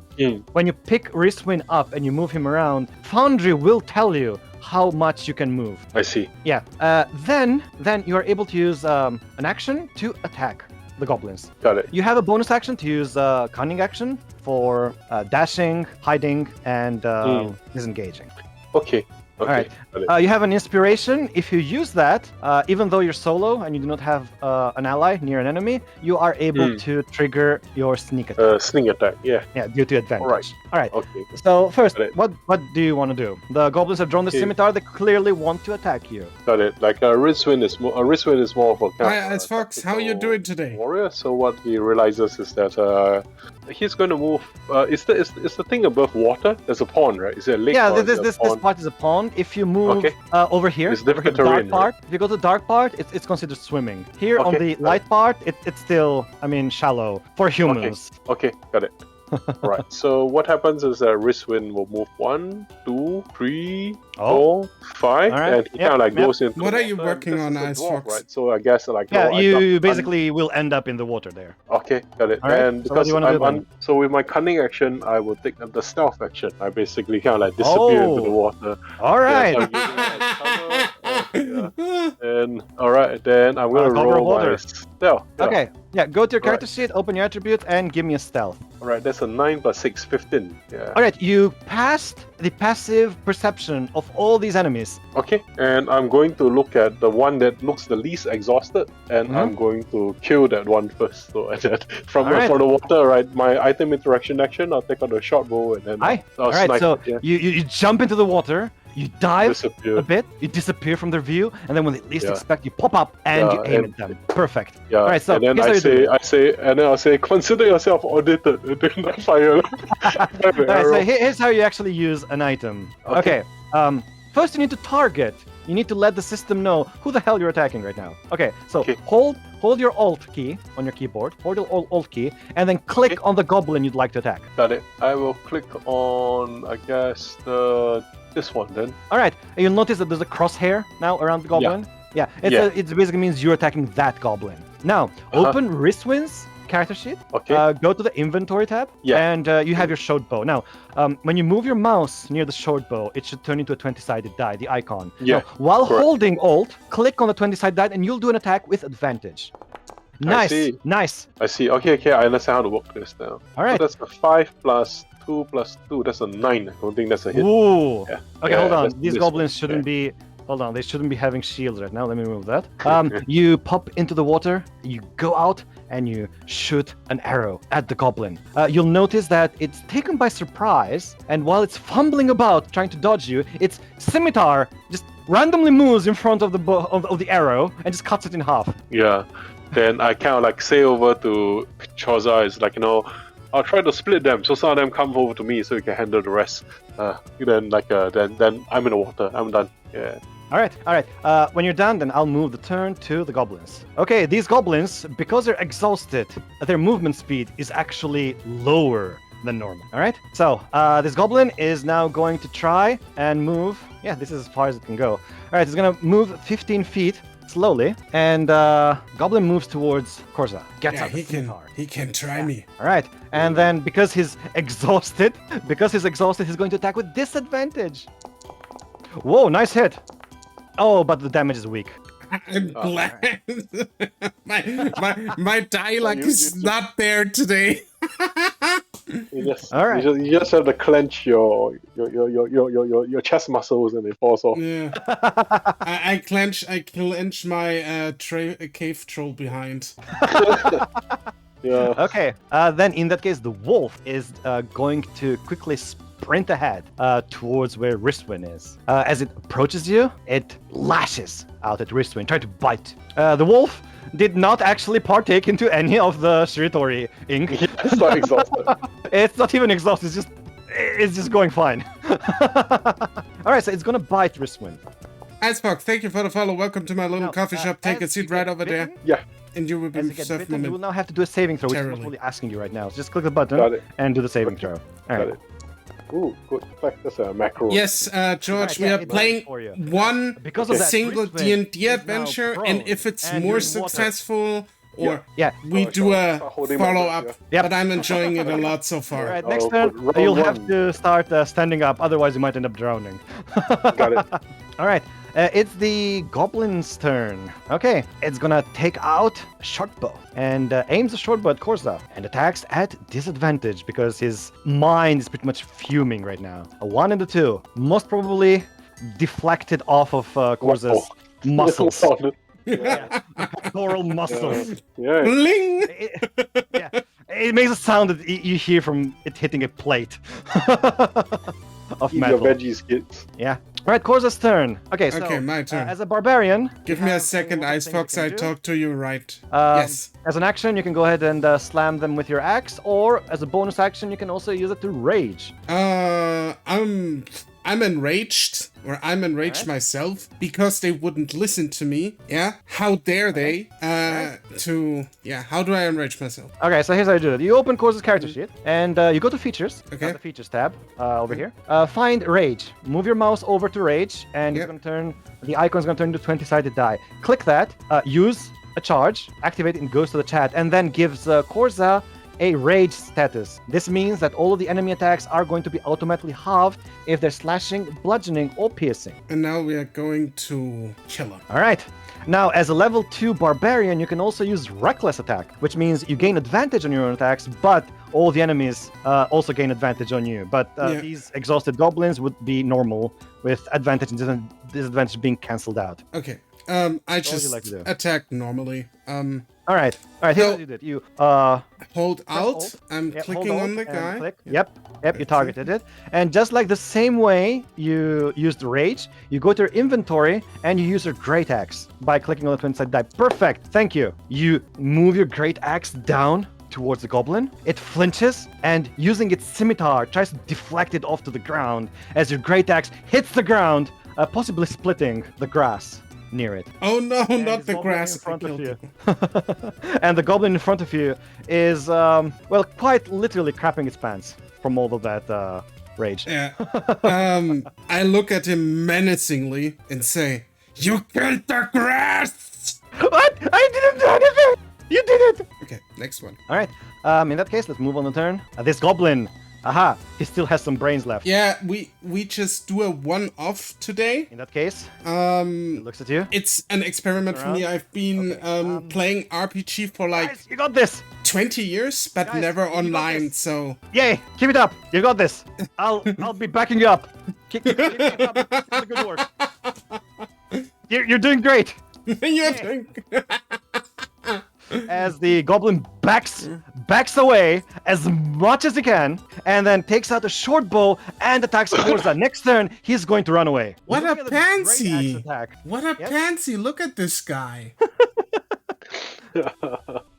when you pick Riswynn up and you move him around, Foundry will tell you how much you can move. I see. Yeah. Then you are able to use an action to attack the goblins. Got it. You have a bonus action to use cunning action for dashing, hiding, and disengaging. Okay. All right. You have an inspiration. If you use that, even though you're solo and you do not have an ally near an enemy, you are able to trigger your sneak attack. Sneak attack, yeah. Yeah, due to advantage. All right. Okay. So first, what do you want to do? The goblins have drawn the scimitar. They clearly want to attack you. Got it. Like Riswynn is more of a Hi, it's Fox. How are you doing today? warrior. So what he realizes is that he's going to move. Is the thing above water? There's a pond, right? Is it a lake? Yeah, or this part is a pond. If you move over here, It's difficult the dark terrain, part. If you go to the dark part, it's considered swimming. Here on the light part, it's still, shallow for humans. Okay, got it. Right. So what happens is that Riswynn will move 1, 2, 3, 4, 5, All right. and he kind of goes into. What are you water, and working this on, is a Ice dwarf, Fox? Right. So I guess You basically will end up in the water there. Okay, got it. All right, And so what do because you wanna do so with my cunning action, I will take up the stealth action. I basically kind of like disappear into the water. All right. And all right, then I'm gonna cover roll water. my stealth. Yeah. Okay. Yeah. Go to your character sheet, open your attribute, and give me a stealth. All right, that's a 9 + 6, 15. Yeah. All right. You passed the passive perception of all these enemies. Okay, and I'm going to look at the one that looks the least exhausted, and I'm going to kill that one first. So from for the water, right? My item interaction action, I'll take out a short bow and then I'll All right. snipe So it, yeah. you jump into the water. You dive Disappear. a bit, you disappear from their view, and then when they least expect, you pop up and you aim at them. Perfect. Yeah. All right, so and then here's how you do it. I'll say, consider yourself audited. And then I fire. All right, so here's how you actually use an item. Okay. First, you need to target. You need to let the system know who the hell you're attacking right now. Okay. So hold your Alt key on your keyboard. Hold your Alt key, and then click on the goblin you'd like to attack. Got it. I will click on, I guess, this one then. All right. And you'll notice that there's a crosshair now around the goblin. Yeah. It basically means you're attacking that goblin. Now, open Riswynn's character sheet. Okay. Go to the inventory tab. And you have your short bow. Now, when you move your mouse near the short bow, it should turn into a 20-sided die, the icon. Yeah. Now, while holding Alt, click on the 20-sided die, and you'll do an attack with advantage. Nice, see. nice. I see. Okay, I understand how to work this now. All right. So that's a 5 plus 2 plus 2. That's a 9. I don't think that's a hit. Ooh. Yeah. Okay, Yeah, hold on. that's These this goblins one. shouldn't be. Hold on, they shouldn't be having shields right now. Let me remove that. You pop into the water, you go out, and you shoot an arrow at the goblin. You'll notice that it's taken by surprise, and while it's fumbling about trying to dodge you, its scimitar just randomly moves in front of the arrow and just cuts it in half. Yeah. Then I kind of like say over to Chorze, is like, I'll try to split them so some of them come over to me so you can handle the rest. Then I'm in the water. I'm done. Yeah. All right. When you're done, then I'll move the turn to the goblins. Okay, these goblins, because they're exhausted, their movement speed is actually lower than normal. All right. So this goblin is now going to try and move. Yeah, this is as far as it can go. All right, it's gonna move 15 feet slowly, and goblin moves towards Chorze. Gets out the scimitar. He can try me. All right, and then because he's exhausted, he's going to attack with disadvantage. Whoa, nice hit. Oh, but the damage is weak. I'm glad. my dialogue is not there today. All right. You just have to clench your chest muscles and it falls off. Yeah. I clench my cave troll behind. Yeah. Okay, then in that case, the wolf is going to quickly sprint ahead towards where Riswynn is. As it approaches you, it lashes out at Riswynn, trying to bite. The wolf did not actually partake into any of the Shiritori ink. It's not exhausted. It's not even exhausted, it's just going fine. Alright, so it's gonna bite Riswynn. Icebox, thank you for the follow. Welcome to my little coffee shop. Take a as seat you right get over bitten, there. Yeah. And you will be As you get served bitten, you will now have to do a saving throw, which is what I'm asking you right now. So just click the button Got it. and do the saving throw. Got Alright. it. Ooh, good. That's a macro. Yes, George, Right, we yeah, are it playing works for you. one Because of that, single Riswynn D&D is now adventure, prone, and if it's and more you're in water. successful, or Yeah. we Oh, do a start holding my breath, follow-up, yeah. Yep. but I'm enjoying it a lot so far. Alright, Oh, next good. turn, Round you'll one. have to start standing up, otherwise you might end up drowning. Got it. Alright, it's the goblin's turn. Okay, it's gonna take out a short bow and aims a short bow at Chorze and attacks at disadvantage because his mind is pretty much fuming right now. A 1 and a 2, most probably deflected off of Chorze's muscles. Yeah, pectoral muscles. Yeah. Bling! Yeah, it makes a sound that you hear from it hitting a plate of Eat your metal. veggies, kids. Yeah. All right, Chorze's turn. Okay, so Okay, my turn. as a barbarian, Give you me a have second, one thing you Icebox. can I do. talk to you right. Um, Yes. As an action, you can go ahead and slam them with your axe, or as a bonus action, you can also use it to rage. I'm enraged, or I'm enraged Alright. myself because they wouldn't listen to me. Yeah, how dare they? How do I enrage myself? Okay, so here's how you do it. You open Chorze's character sheet, and you go to Features. Okay. The Features tab over here. Find Rage. Move your mouse over to Rage, and Yep. it's going to turn. The icon's going to turn into 20-sided die. Click that. Use a charge. Activate it, and goes to the chat, and then gives Chorze a rage status. This means that all of the enemy attacks are going to be automatically halved if they're slashing, bludgeoning, or piercing. And now we are going to kill him. All right. Now, as a level 2 barbarian, you can also use reckless attack, which means you gain advantage on your own attacks, but all the enemies also gain advantage on you. But these exhausted goblins would be normal, with advantage and disadvantage being cancelled out. Okay. I would you just like to do? attack normally. All right. Here's So- what you did. You Hold Alt. Alt. I'm Yep, clicking hold on the Alt guy. and click. Yep, you targeted it. And just like the same way you used Rage, you go to your inventory and you use your Great Axe by clicking on the twin side die. Perfect, thank you. You move your Great Axe down towards the goblin. It flinches and using its scimitar tries to deflect it off to the ground as your Great Axe hits the ground, possibly splitting the grass near it. Oh no, And not this the goblin grass. in front I of killed you. it. And the goblin in front of you is, quite literally crapping its pants from all of that rage. Yeah. I look at him menacingly and say, "You killed the grass!" What? I didn't do anything! You did it! Okay, next one. All right. In that case, let's move on the turn. This goblin Aha, he still has some brains left. Yeah, we just do a one-off today. In that case, he looks at you. It's an experiment for me. I've been playing RPG for like Guys, you got this. 20 years, but Guys, never you got online, this. so... Yay, keep it up. You got this. I'll be backing you up. Keep it up. That's good work. You're doing great. You're doing... As the goblin backs away as much as he can, and then takes out a short bow and attacks Chorze. Next turn, he's going to run away. What Look a at the great axe pansy! attack. What a pansy! Look at this guy.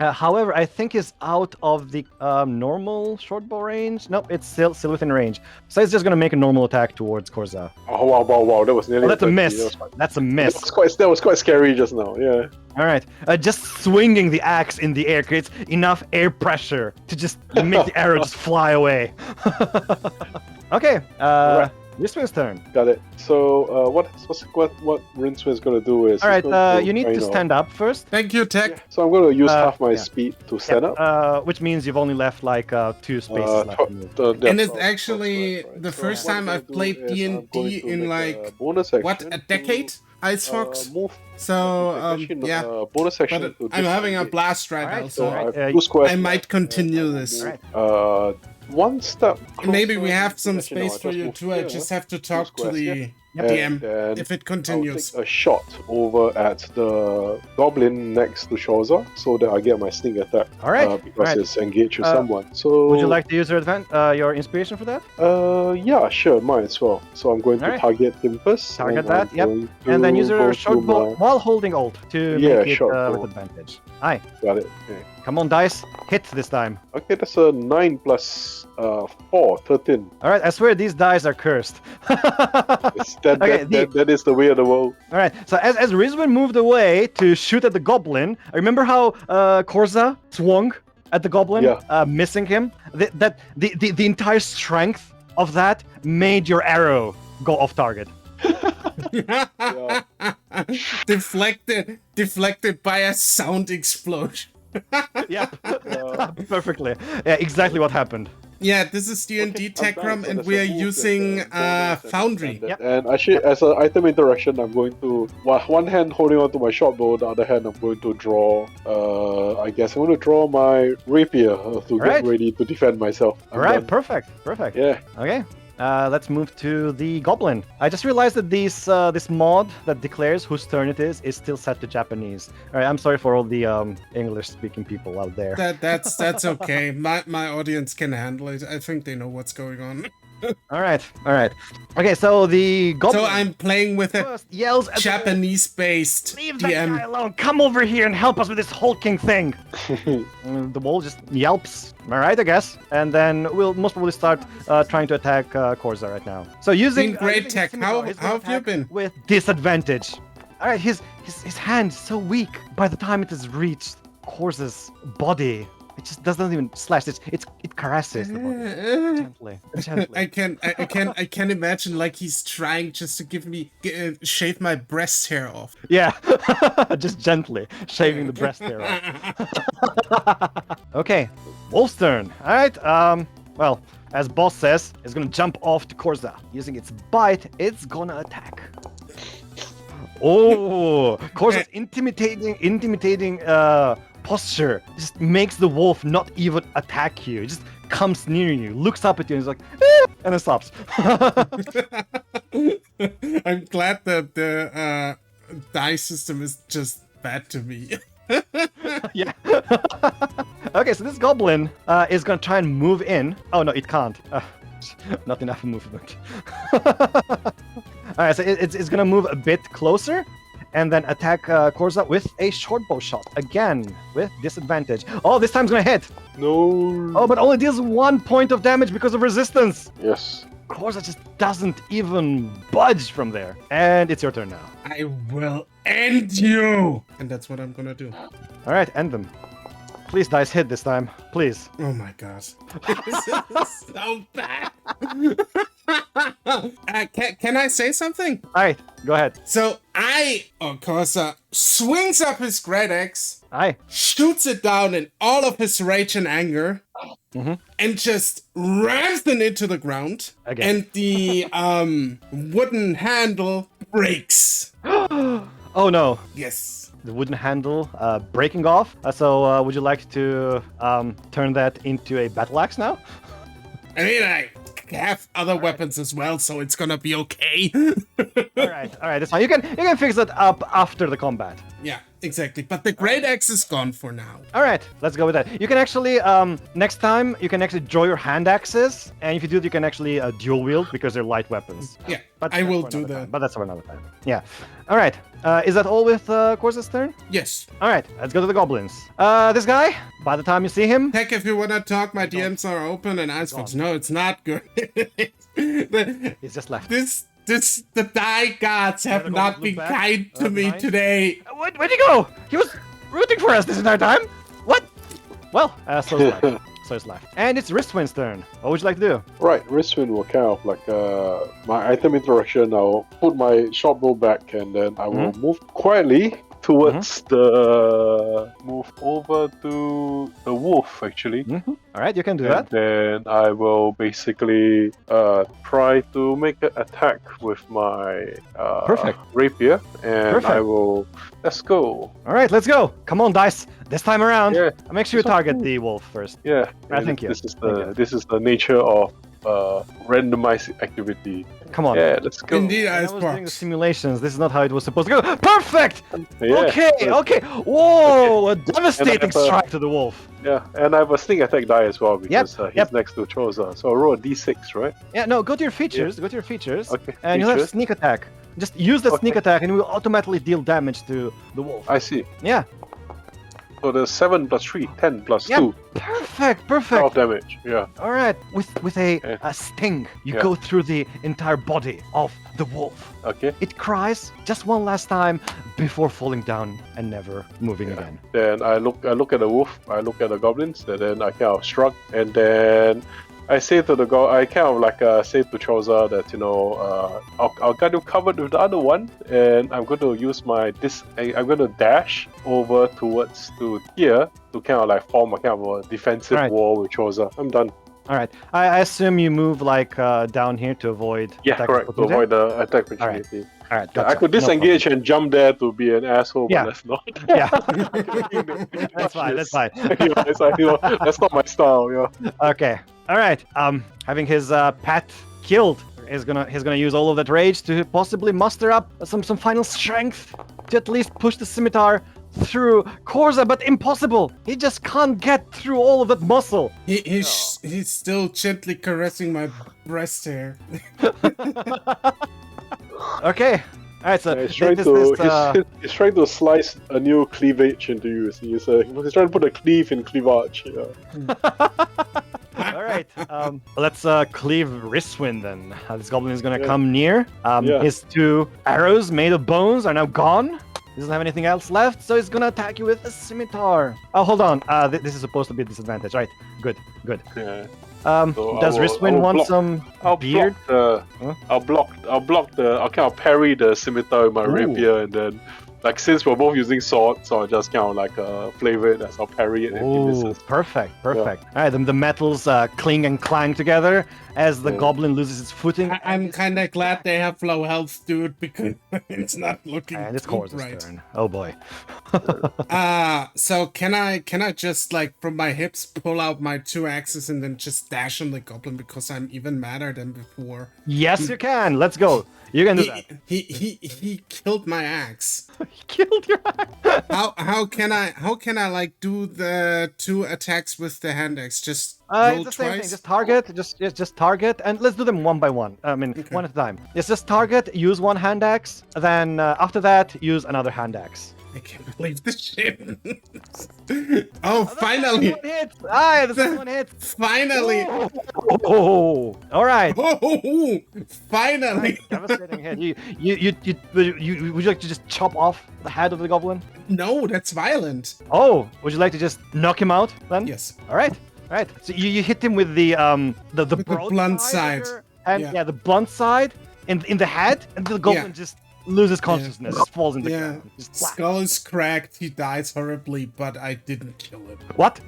However, I think he's out of the normal short bow range. Nope, it's still within range. So he's just gonna make a normal attack towards Chorze. Oh wow! That was nearly. Oh, that's a 20. miss. That's a miss. That was quite scary just now. Yeah. All right, just swinging the axe in the air creates enough air pressure to just make the arrow just fly away. Okay, Right. Riswynn's turn. Got it. So what Rinswyn's gonna do is. All he's going right, you need to kind of- stand up first. Thank you, Tech. Yeah. So I'm gonna use half my yeah. speed to stand up. Which means you've only left like 2 spaces left. to move. And it's actually the first time I've played D&D in like, bonus action what, a decade? Ice Fox? Move So, yeah. bonus action. But to I'm having a disengage. blast right Alright, now, So so Alright, I have 2 squares. I might continue this. Alright. One step. Maybe closer. we have some Actually, no, space I for just you moved too. I here. just have to talk to squares, the yeah. DM And if it I'll continues. take a shot over at the goblin next to Chorze so that I get my sneak attack. All right. Because all right. it's engaged with someone. So Would you like to use your inspiration for that? Yeah, sure, might as well. So I'm going to Alright. target him first. Target and that, I'm yep. going And then to use go your short to bow my- while holding Alt to Yeah, make it short with bow. advantage. Aye. Got it. Okay. Come on, dice. Hit this time. Okay, that's a 9 plus 4, 13. All right. I swear these dice are cursed. Okay, That is the way of the world. All right. So as Riswynn moved away to shoot at the goblin, remember how Chorze swung at the goblin, Yeah. missing him? The entire strength of that made your arrow go off target. Yeah. Deflected by a sound explosion. Yep. Perfectly. Yeah, exactly what happened. Yeah, this is D&D Okay, I'm Tech done. Room, So and there's we a are move, there's using a bonus and a Foundry. standard. Yep. And actually, as an item interaction, I'm going to one hand holding on to my short bow, the other hand I'm going to draw. I guess I'm going to draw my rapier to get Alright. ready to defend myself. I'm All right. done. Perfect. Yeah. Okay. Let's move to the goblin. I just realized that this mod that declares whose turn it is still set to Japanese. All right, I'm sorry for all the English-speaking people out there. That's okay. My audience can handle it. I think they know what's going on. All right. Okay, so the goblin So I'm playing with a first yells at Japanese-based Leave that guy DM. alone! Come over here and help us with this hulking thing! The wall just yelps. All right, I guess. And then we'll most probably start trying to attack Chorze right now. So using Been great, using Tech. scimitar, How he's gonna have you attack been? With disadvantage. All right, his hand is so weak. By the time it has reached Chorze's body, it just doesn't even slash. It caresses the body gently. I can imagine like he's trying just to shave my breast hair off. Yeah, just gently shaving the breast hair off. Okay, Wolf's turn. All right. Well, as boss says, it's gonna jump off to Chorze. Using its bite, it's gonna attack. Oh, Chorze's intimidating posture just makes the wolf not even attack you. It just comes near you, looks up at you, and is like, and then stops. I'm glad that the die system is just bad to me. Yeah. Okay, so this goblin is gonna try and move in. Oh no, it can't. Not enough movement. Alright, so it's gonna move a bit closer and then attack Chorze with a short bow shot again with disadvantage. Oh, this time's gonna hit. No. Oh, but only deals 1 point of damage because of resistance. Yes. Chorze just doesn't even budge from there. And it's your turn now. I will end you! And that's what I'm gonna do. All right, end them. Please, dice, hit this time. Please. Oh my god. This is so bad. Can I say something? All right, go ahead. So Orcosa swings up his great axe, Aye. shoots it down in all of his rage and anger, and just rams them into the ground. Again. And the wooden handle breaks. Oh no. Yes. The wooden handle breaking off. So would you like to turn that into a battle axe now? I mean, I have other weapons as well, so it's gonna be okay. all right, that's fine. You can fix that up after the combat. Yeah, exactly. But the great axe is gone for now. All right, let's go with that. You can actually next time you can actually draw your hand axes, and if you do it, you can actually dual wield because they're light weapons. Yeah, But I that's will for do another that. time. But that's for another time. Yeah. All right. Is that all with Chorze's turn? Yes. All right, let's go to the goblins. This guy. By the time you see him, Heck, if you wanna talk, my DMs are open and Icebox. No, it's not good. he's just left. The die gods have Wanna go not look been back? kind to me Nice. today. Where'd he go? He was rooting for us this entire time. What? Well, so is left. So it's left. And it's Riswynn's turn. What would you like to do? Right, Riswynn will kind of like my item interaction. I'll put my short bow back and then I will move quietly towards the move over to the wolf actually. All right, you can do And that. then I will basically try to make an attack with my Perfect. rapier, and Perfect. I will. Let's go. All right, let's go. Come on, dice. This time around, Yeah. make sure you target the wolf first. Yeah. Right, thank you. This is Thank you. this is the nature of randomized activity. Come on. Yeah, let's go. Indeed, When I was doing the Icebox. simulations. This is not how it was supposed to go. Perfect. Yeah, Okay. Whoa! A devastating And I have a- strike to the wolf. Yeah, and I have a sneak attack die as well because he's yep. next to Chorze. So I roll a d6, right? Yeah. No. Go to your features. Go to your features. Okay, And you'll have features. sneak attack. Just use that sneak Okay. attack, and it will automatically deal damage to the wolf. I see. Yeah. So there's 7 plus 3, 10 plus Yep. 2, Perfect. 12 damage. Yeah. All right. With a Yeah. sting, you Yeah. go through the entire body of the wolf. Okay. It cries just one last time before falling down and never moving Yeah. again. Then I look at the wolf, I look at the goblins, and then I kind of shrug, and then I say to the I kind of like say to Chorze that I'll get you covered with the other one, and I'm going to use I'm going to dash over towards to here to kind of like form a kind of a defensive Right. wall with Chorze. I'm done. All right. I assume you move like down here to avoid. Yeah, attack correct. To opportunity? avoid the attack All right. opportunity. All right. Yeah, I gotcha. could No disengage and jump there to be an asshole, but Yeah. that's not. problem. Yeah. That's fine. That's fine. That's not my style. Yeah. Okay. All right. Having his pet killed, he's gonna use all of that rage to possibly muster up some final strength to at least push the scimitar through Chorze, but impossible. He just can't get through all of that muscle. He's still gently caressing my breast hair. Okay. All right. So He's trying he's trying to slice a new cleavage into you. So he's trying to put a cleave in cleavage. Yeah. All right, let's cleave Riswynn then. This goblin is gonna Yeah. come near. Yeah. His 2 arrows made of bones are now gone. He doesn't have anything else left, so he's gonna attack you with a scimitar. Oh, hold on. This is supposed to be a disadvantage, right? Good. Yeah. Does I Riswynn will want block- some I'll beard? I'll kind of parry the scimitar with my Ooh. rapier, and then like since we're both using swords, so I just kind of like flavor it as I'll parry it and he Ooh, misses. perfect. All right, then the metals cling and clang together as the Yeah. goblin loses its footing. I'm kind of glad they have low health, dude, because it's not looking And it's too Chorze's bright. turn. Oh boy. So can I just like from my hips pull out my 2 axes and then just dash on the goblin because I'm even madder than before? Yes, you can. Let's go. You can do that. He killed my axe. He killed your axe. How can I like do the 2 attacks with the hand axe? Just It's roll the same thing. twice. Just target. Just target, and let's do them one by one. I mean, one at a time. Just target. Use one hand axe. Then after that, use another hand axe. I can't believe this shit. Oh, finally! One hit. Aye, the second one hit. Finally! Oh, all right. Oh, finally! Devastating hit. You would you like to just chop off the head of the goblin? No, that's violent. Oh, would you like to just knock him out then? Yes. All right. All right. So you hit him with the broad blunt side. and Yeah. the blunt side in the head, and the goblin Yeah. just loses consciousness, just falls in the Yeah. ground. Just whack. Skull is cracked. He dies horribly, but I didn't kill him. What?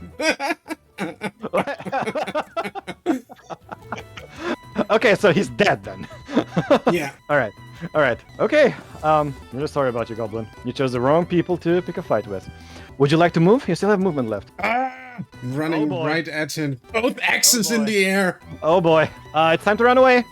Okay, so he's dead then. Yeah. All right. Okay. I'm just sorry about you, Goblin. You chose the wrong people to pick a fight with. Would you like to move? You still have movement left. Running boy. right at him. Both axes in boy. the air. Oh boy. It's time to run away.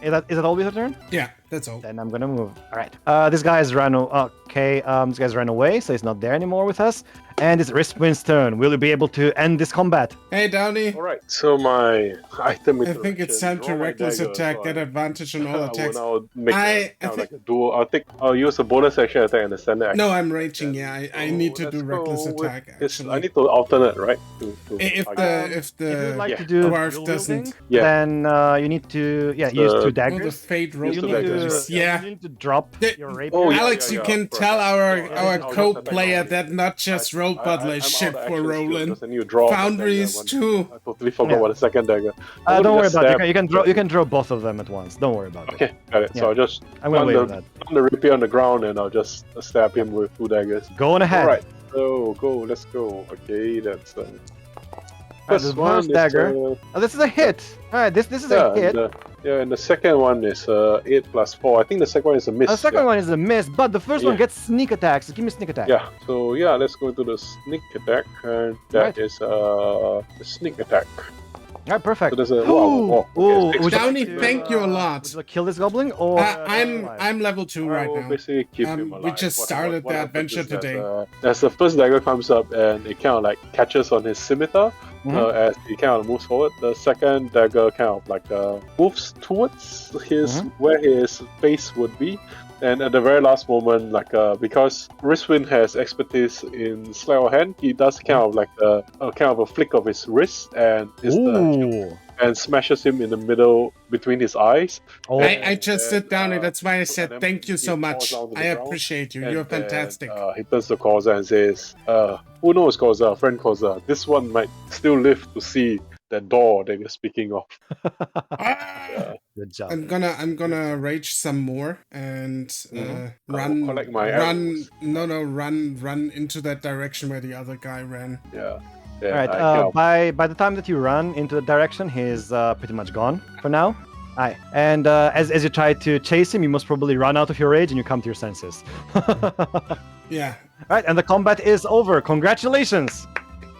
Is that all your turn? Yeah, that's all. Then I'm gonna move. All right. This guy's ran. Okay. This guy's ran away, so he's not there anymore with us. And it's Riswynn's turn. Will you be able to end this combat? Hey, Downey. All right. So my item. I think it's time to reckless attack. Get advantage on all attacks. I'll make I like a dual. I'll use a bonus action attack and a standard action. No, I'm raging. Yeah, I need to do reckless attack. Actually, I need to alternate, right? if If you'd the like yeah. to do Dwarf dual doesn't. wielding, Yeah. then you need to use two Oh, the daggers. fate roll Use You two need daggers. to, Yeah. you need to drop The- your rapier. Oh, yeah, Alex, you can perfect. tell our I'll just co-player attack that not just roll butler shit for rolling. And you draw Foundries too. I totally forgot Yeah. what a second dagger. I'm Don't gonna worry just about it. stab- You can draw both of them at once. Don't worry about it. Okay, got it. Yeah. So I'll just I'm gonna run wait the, with that. run the rapier on the ground and I'll just stab him with two daggers. Go on ahead. Alright, so let's go. Okay, that's the first dagger. Oh, this is a hit. All right, this is a hit. And the second one is 8 plus 4. I think the second one is a miss. The second one is a miss, but the first one Yeah. gets sneak attacks. So give me sneak attack. Yeah, so let's go to the sneak attack, and that is the sneak attack. All right, perfect. So there's a Ooh, okay, would you Downey, like to, thank you a lot. Would you like to kill this goblin or? I'm level 2 right I will now. basically keep him alive. We just started the happens adventure is that, today. as the first dagger comes up and it kind of like catches on his scimitar, as he kind of moves forward, the second dagger kind of like moves towards his where his face would be. And at the very last moment, like because Riswynn has expertise in sleight of hand, he does kind of like a kind of a flick of his wrist and and smashes him in the middle between his eyes. Oh. I just sit down and that's why I said and thank you he so falls much. down to the I ground, appreciate you. and You're then, fantastic. He turns to Chorze and says, who knows, Chorze, friend Chorze, this one might still live to see that door that you're speaking of. Good job. I'm gonna rage some more and run collect my run arrows. run into that direction where the other guy ran. Yeah. All right. By the time that you run into the direction, he's pretty much gone for now. Aye. And as you try to chase him, you must probably run out of your rage and you come to your senses. Yeah. All right, and the combat is over. Congratulations.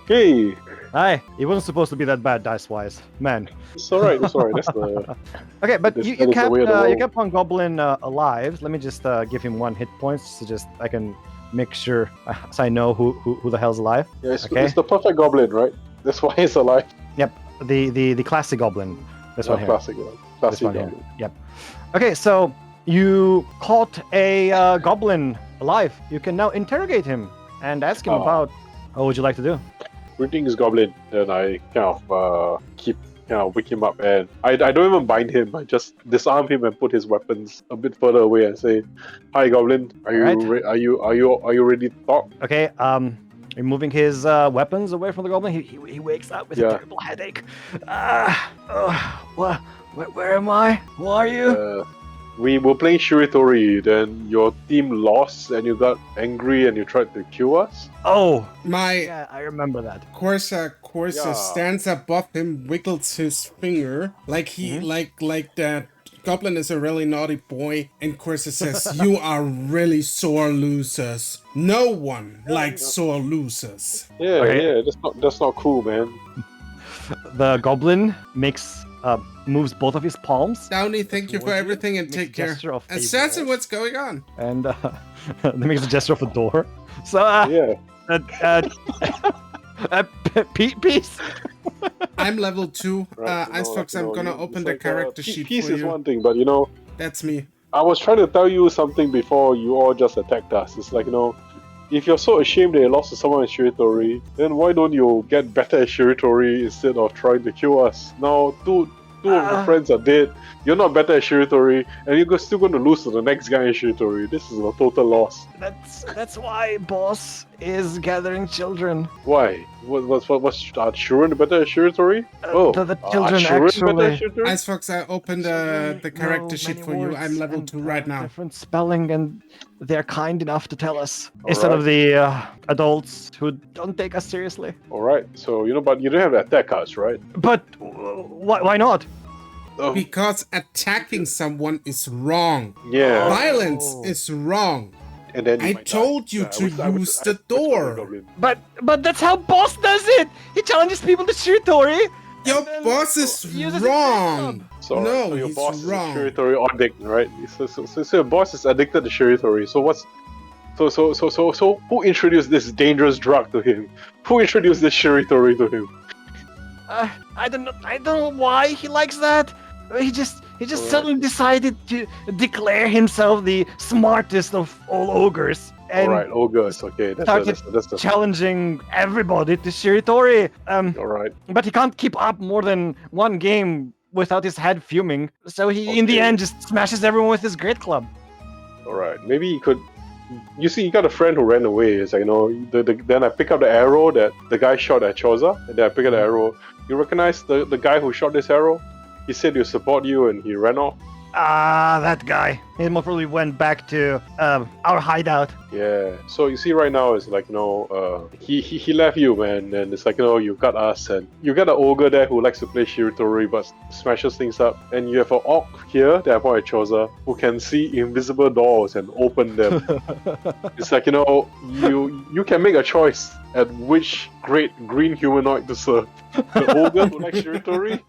Hey, Aye, it wasn't supposed to be that bad dice-wise, man. it's alright. That's the. Okay, but That you is the kept way of the you world. kept one goblin alive. Let me just give him 1 hit point, so just I can make sure so I know who the hell's alive. Yeah, Okay. it's the perfect goblin, right? That's why he's alive. Yep, the classic goblin. This one here. Classic, This classic one here. goblin. Yep. Okay, so you caught a goblin alive. You can now interrogate him and ask him about what would you like to do. Greetings, goblin. Then I kind of wake him up, and I don't even bind him. I just disarm him and put his weapons a bit further away and say, "Hi, goblin. Are you Alright. are you ready to talk?" Okay, removing his weapons away from the goblin, he wakes up with a terrible headache. Where am I? Who are you? We were playing Shiritori, then your team lost and you got angry and you tried to kill us. Oh, My yeah, I remember that. Chorze Yeah. stands above him, wiggles his finger like he like that goblin is a really naughty boy, and Chorze says, "You are really sore losers. No one likes sore losers." Yeah, Okay. that's not cool, man. The goblin moves both of his palms Downey, thank you for towards everything and makes a take care. gesture of a Assassin, wall, what's going on? and then makes a gesture of a door. So Yeah. peace. I'm level 2. Right, Icebox, I'm gonna open the character sheet Peace for is you. one thing, but That's me. I was trying to tell you something before you all just attacked us. It's like, if you're so ashamed that you lost to someone in Shiritori, then why don't you get better at Shiritori instead of trying to kill us? Now, Two of your friends are dead. You're not better at Shiritori, and you're still going to lose to the next guy in Shiritori. This is a total loss. That's why boss is gathering children. Why? What's Shurun better at Shiritori? The children actually. Icebox, I opened the character sheet for you. I'm level 2 right now. Different spelling, and they're kind enough to tell us instead of the adults who don't take us seriously. All right. So but you don't have the attack cards, right? But why not? Because attacking someone is wrong. Yeah. Violence is wrong. And then I told you to use the door. But that's how boss does it. He challenges people to Shiritori. Your boss is wrong. So, No, so your he's boss wrong. is a Shiritori addict, right? So your boss is addicted to Shiritori. So who introduced this dangerous drug to him? Who introduced this Shiritori to him? I don't know why he likes that. He just suddenly decided to declare himself the smartest of all ogres. And All right, ogres. Okay, that's challenging everybody to Shiritori. all right. But he can't keep up more than one game without his head fuming. So he, in the end, just smashes everyone with his great club. All right. Maybe he could. You see, you got a friend who ran away. It's like, then I pick up the arrow that the guy shot at Chorze, and then I pick up the arrow. You recognize the guy who shot this arrow? He said he'll support you, and he ran off. Ah, that guy. He most probably went back to our hideout. Yeah. So you see, right now it's like he left you, man, and it's like you got us, and you got an ogre there who likes to play Shiritori but smashes things up, and you have an orc here that I point at Chorze who can see invisible doors and open them. It's like you can make a choice at which great green humanoid to serve. The ogre who likes Shiritori,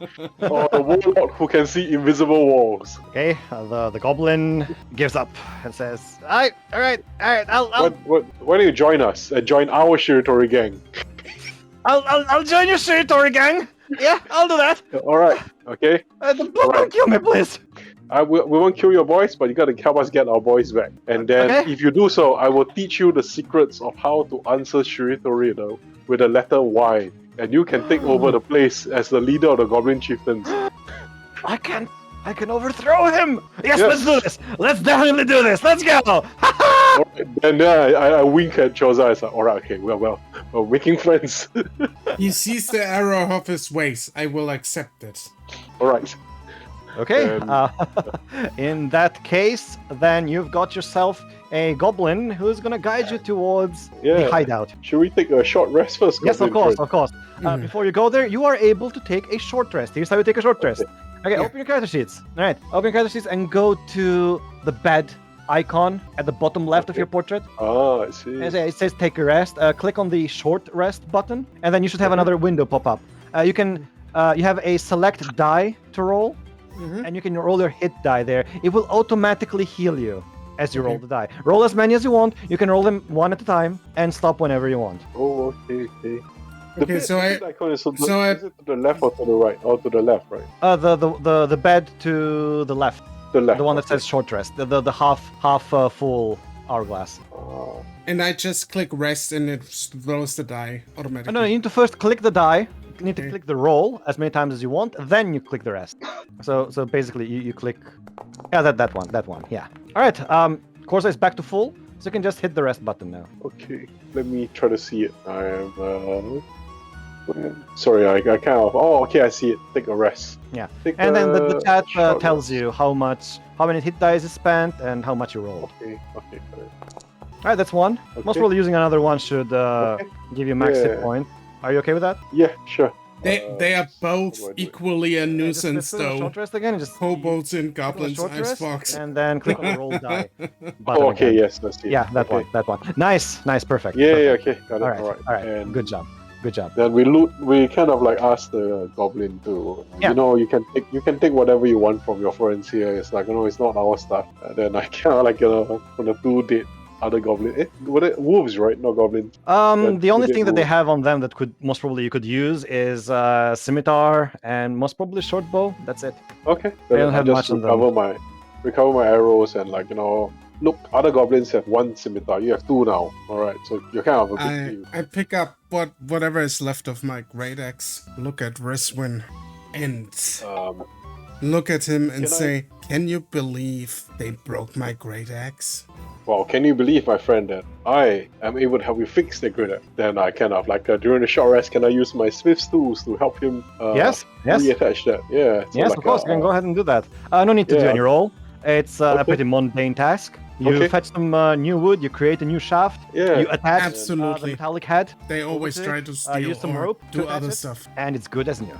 or the warlord who can see invisible walls. Okay, the goblin gives up and says, all right, I'll Why don't you join us and join our Shiritori gang? I'll join your Shiritori gang. Yeah, I'll do that. All right, okay. Don't kill me, please. We won't kill your boys, but you gotta help us get our boys back. And then, if you do so, I will teach you the secrets of how to answer Shiritori with the letter Y, and you can take over the place as the leader of the Goblin Chieftains. I can overthrow him. Yes, let's do this. Let's definitely do this. Let's go. Alright, and then I wink at Chorze. I say, alright, okay, well, we're making friends. He sees the error of his ways. I will accept it. Alright. Okay, in that case, then you've got yourself a goblin who's gonna guide you towards the hideout. Should we take a short rest first? Yes, of course. Before you go there, you are able to take a short rest. Here's how you take a short rest. Okay, open your character sheets. All right, open your character sheets and go to the bed icon at the bottom left of your portrait. Oh, I see. It says take a rest. Click on the short rest button, and then you should have another window pop up. You have a select die to roll. And you can roll your hit die there. It will automatically heal you as you roll the die. Roll as many as you want. You can roll them one at a time and stop whenever you want. Oh, okay. So is it to the left or to the right? Or to the left, right? The bed to the left. The left. The one that says short rest. The half full hourglass. And I just click rest and it rolls the die automatically. No, you need to first click the die. You need to click the roll as many times as you want, then you click the rest. So basically you click that one. Yeah. All right. Chorze is back to full, so you can just hit the rest button now. Okay. Let me try to see it. I am sorry, I kind of. Oh, okay, I see it. Take a rest. Yeah. And then the chat tells you how many hit dice is spent and how much you rolled. Okay, got it. All right, that's one. Okay. Most probably using another one should give you max hit point. Are you okay with that? Yeah, sure. They are both equally a nuisance, though. Short rest again, just kobolds and goblins, Icebox. And then click on the roll die. Oh, okay, yes, let's see. Yeah, that one. Nice, perfect. Yeah, perfect. okay, got it. All right. And good job. Then we kind of like ask the goblin to, you can take whatever you want from your friends here. It's like, it's not our stuff. And then I kind of like, from the two date other goblin. Were they wolves, right? No goblins. The only thing that they have on them that most probably you could use is scimitar and most probably short bow. That's it. Okay. They don't have much on them. Recover my arrows and look, other goblins have one scimitar. You have two now. All right, so you're kind of a big team. I pick up whatever is left of my great axe. Look at Riswynn. And look at him and Can I- say, "Can you believe they broke my great axe?" Well, can you believe, my friend, that I am able to help you fix the grid? Then I kind of during the short rest, can I use my Smith's tools to help him? Yes. Reattach that. Yeah. so Yes, of course. You can go ahead and do that. No need to do yeah. any roll. It's a Okay. pretty mundane task. You Okay. fetch some new wood. You create a new shaft. Yeah. You attach the Absolutely. metallic head, They always to it, try to steal use some or rope to do attach other it. stuff. and it's good as new.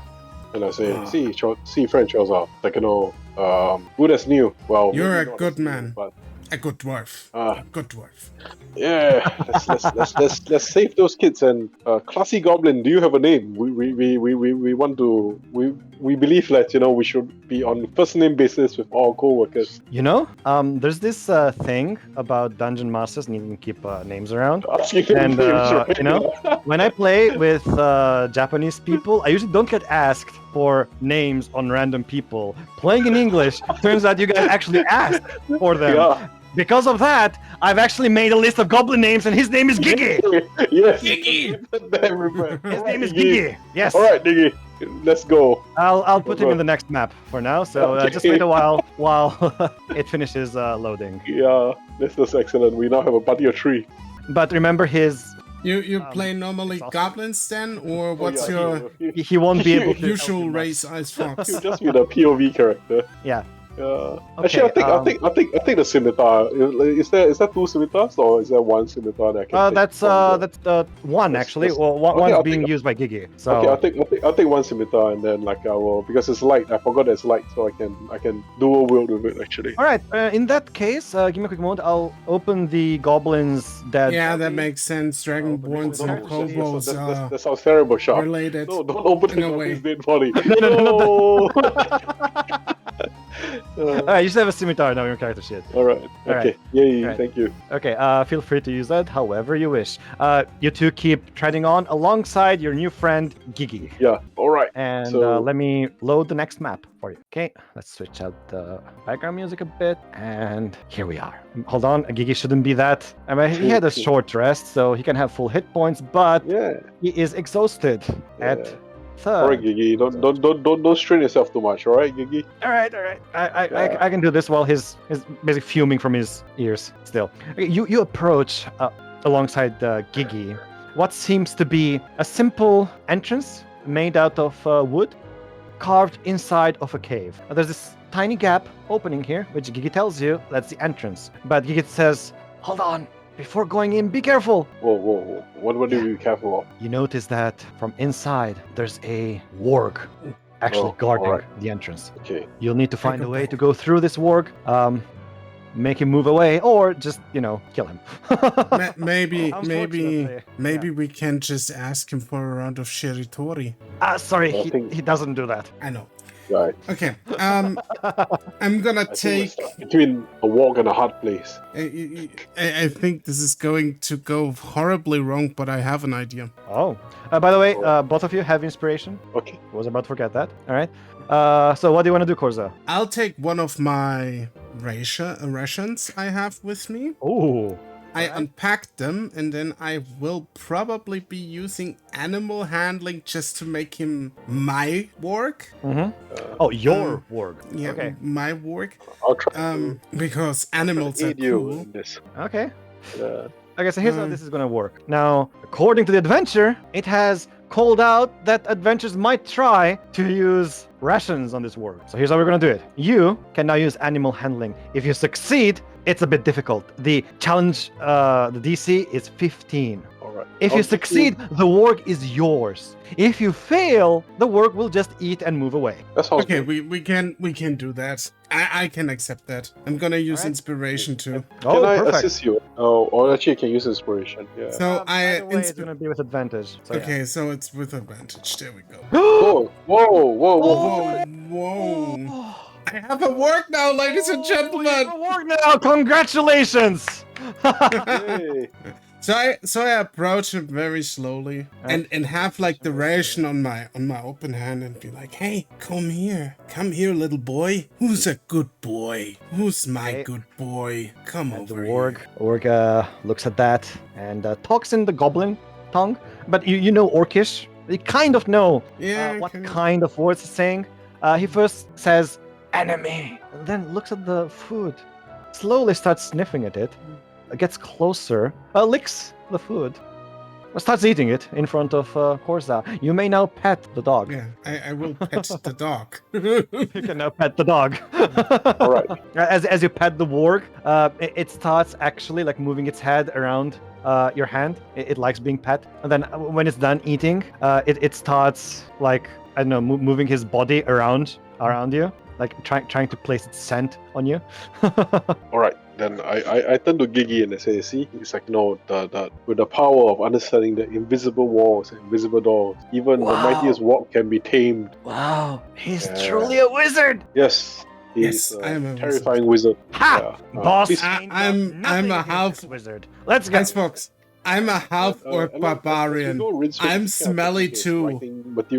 And I say, Ah. see, friend Chorze, good as new. Well, You're maybe a not good as new, man. but A good dwarf. Ah. A good dwarf. yeah, let's save those kids. And classy goblin, do you have a name? We want to we believe that we should be on first name basis with all co-workers. You know, there's this thing about dungeon masters needing to keep names around. Asking them And names, right? you know, when I play with Japanese people, I usually don't get asked for names on random people. Playing in English, turns out you guys actually asked for them. Yeah. Because of that, I've actually made a list of goblin names, and his name is Gigi. Yes. Gigi! His name is Gigi. Yes. All right, Gigi. Let's go. I'll put him in the next map for now. So just Okay. wait a while it finishes loading. Yeah, this is excellent. We now have a party of 3. But remember, You play normally it's awesome. goblins then, or Oh, what's yeah, your he won't be able to help usual you much. race ice fox? He'll just be the POV character. Yeah. Actually, Okay, I think the scimitar. Is there 2 scimitars or is there 1 scimitar that I can take That's from the- that's the one actually. that's- Well, okay, one's I'll being take- used by Gigi. So Okay, I'll take 1 scimitar and then I will, because it's light. I forgot it's light, so I can dual wield with it actually. all right. In that case, give me a quick moment. I'll open the goblins dead. Yeah, that makes sense. Dragonborns and kobolds are That sounds terrible, Shao. related. No, don't open in a it on way. his dead body. No. No. All right, you just have a scimitar now in your character sheet. All right. All Okay. right. Yay! All right. Thank you. Okay, feel free to use that however you wish. You two keep treading on alongside your new friend Gigi. Yeah. All right. And So- let me load the next map for you. Okay, let's switch out the background music a bit. And here we are. Hold on, Gigi shouldn't be that. I mean, he had a short rest, so he can have full hit points, but Yeah. he is exhausted Yeah. at third. All right, Gigi. Don't strain yourself too much. All right, Gigi. All right. Yeah. I can do this while he's basically fuming from his ears still. Okay, you approach alongside Gigi what seems to be a simple entrance made out of wood carved inside of a cave. There's this tiny gap opening here, which Gigi tells you that's the entrance. But Gigi says, "Hold on. Before going in, be careful." Whoa. What do you be careful of? You notice that from inside there's a warg actually guarding alright. the entrance. Okay. You'll need to find go a way back. to go through this warg, make him move away, or just, kill him. Maybe Unfortunately, we can just ask him for a round of Shiritori. Sorry, I think- he doesn't do that. I know. Right. Okay. I'm gonna I think take. we're stuck between a walk and a hard place. I think this is going to go horribly wrong, but I have an idea. Oh. By the way, both of you have inspiration. Okay. I was about to forget that. All right. So what do you want to do, Chorze? I'll take one of my rations I have with me. Oh. I unpacked them, and then I will probably be using animal handling just to make him my work. Mm-hmm. Oh, your warg. Yeah, Okay. my work. I'll try Because animals to are aid you cool. in this. Okay. Yeah. Okay, so here's how this is gonna work. Now, according to the adventure, it has called out that adventurers might try to use rations on this world. So here's how we're gonna do it. You can now use animal handling. If you succeed, it's a bit difficult. The challenge, the DC is 15. All right. If you succeed, the work is yours. If you fail, the work will just eat and move away. That sounds Okay, good. we can do that. I can accept that. I'm gonna use Alright. inspiration too. Oh, Can I perfect. assist you? Oh, or actually, I can use inspiration. Yeah. So By the way, it's gonna be with advantage. So yeah. okay, so it's with advantage. There we go. Whoa. Whoa! I have a work now, ladies and gentlemen. Work now! Congratulations! Hey. So I approach him very slowly and have like the ration on my open hand and be like, "Hey, come here, little boy. Who's a good boy? Who's my Okay. good boy? Come And the over warg, here." looks at that and talks in the goblin tongue. But you know Orcish. You kind of know Yeah, what can- kind of words he's saying. He first says, enemy. And then looks at the food, slowly starts sniffing at it, gets closer, licks the food, starts eating it in front of Chorze. You may now pet the dog. Yeah, I will pet the dog. You can now pet the dog. All right. As you pet the warg, it starts actually like moving its head around your hand. It likes being pet, and then when it's done eating, it starts like I don't know, moving his body around you, like trying to place its scent on you. All right. Then I turn to Gigi and I say, see, it's like, no, the with the power of understanding the invisible walls and invisible doors, even the Wow. mightiest warg can be tamed. Wow, he's Yeah. truly a wizard. Yes, Yes, he's I am a terrifying wizard. Ha! Yeah. Boss, Please- ain't I'm nothing a against half- this wizard. Let's go. Icebox, I'm a half-orc barbarian. I'm smelly too.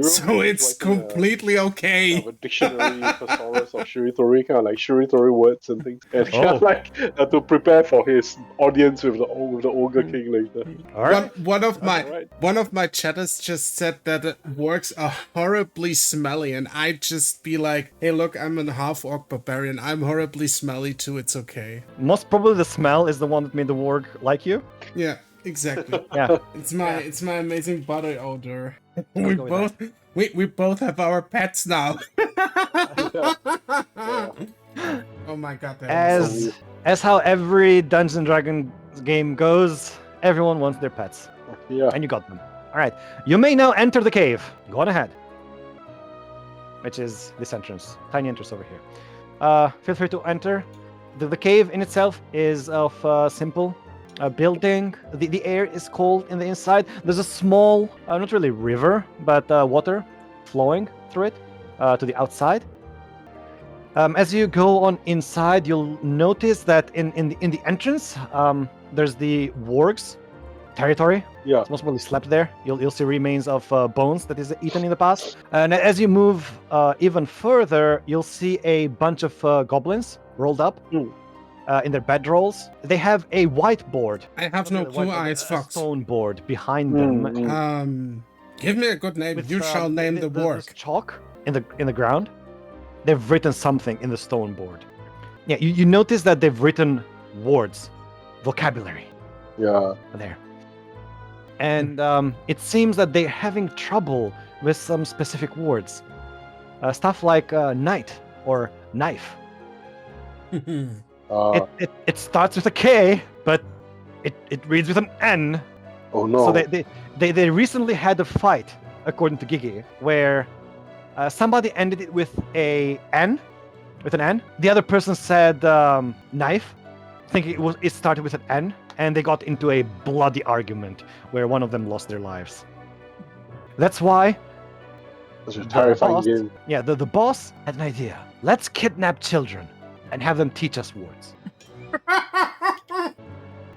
So it's completely okay. Kind of a dictionary thesaurus of Shiritori, kind of like Shiritori words and things, and kind of like to prepare for his audience with the ogre king later. All right. One of my Alright. one of my chatters just said that wargs are horribly smelly, and I'd just be like, "Hey, look, I'm a half-orc barbarian. I'm horribly smelly too. It's okay." Most probably the smell is the one that made the warg like you. Yeah, exactly. Yeah. It's my amazing body odor. go with We both have our pets now. Yeah. Oh my god, that was so As how every Dungeons and Dragons game goes, everyone wants their pets, Yeah. and you got them. All right, you may now enter the cave. Go on ahead. Which is this entrance, tiny entrance over here. Feel free to enter. The cave in itself is of simple building. The air is cold in the inside. There's a small, not really river, but water flowing through it to the outside. As you go on inside, you'll notice that in the entrance, there's the wargs territory. Yeah. It's most probably slept there. You'll see remains of bones that is eaten in the past. And as you move even further, you'll see a bunch of goblins rolled up in their bedrolls. They have a whiteboard. I have no Not really clue, whiteboard, Ice a Fox. stone board behind them. Give me a good name. with, You shall name the there's warg. chalk in the ground. They've written something in the stone board. Yeah, you notice that they've written words, vocabulary Yeah. there. And it seems that they're having trouble with some specific words. Stuff like knight or knife. It starts with a K, but it reads with an N. Oh no. So they recently had a fight, according to Gigi, where somebody ended it with an N. The other person said knife, thinking it started with an N, and they got into a bloody argument where one of them lost their lives. That's why That's a terrifying boss- game. yeah, the boss had an idea. Let's kidnap children and have them teach us words.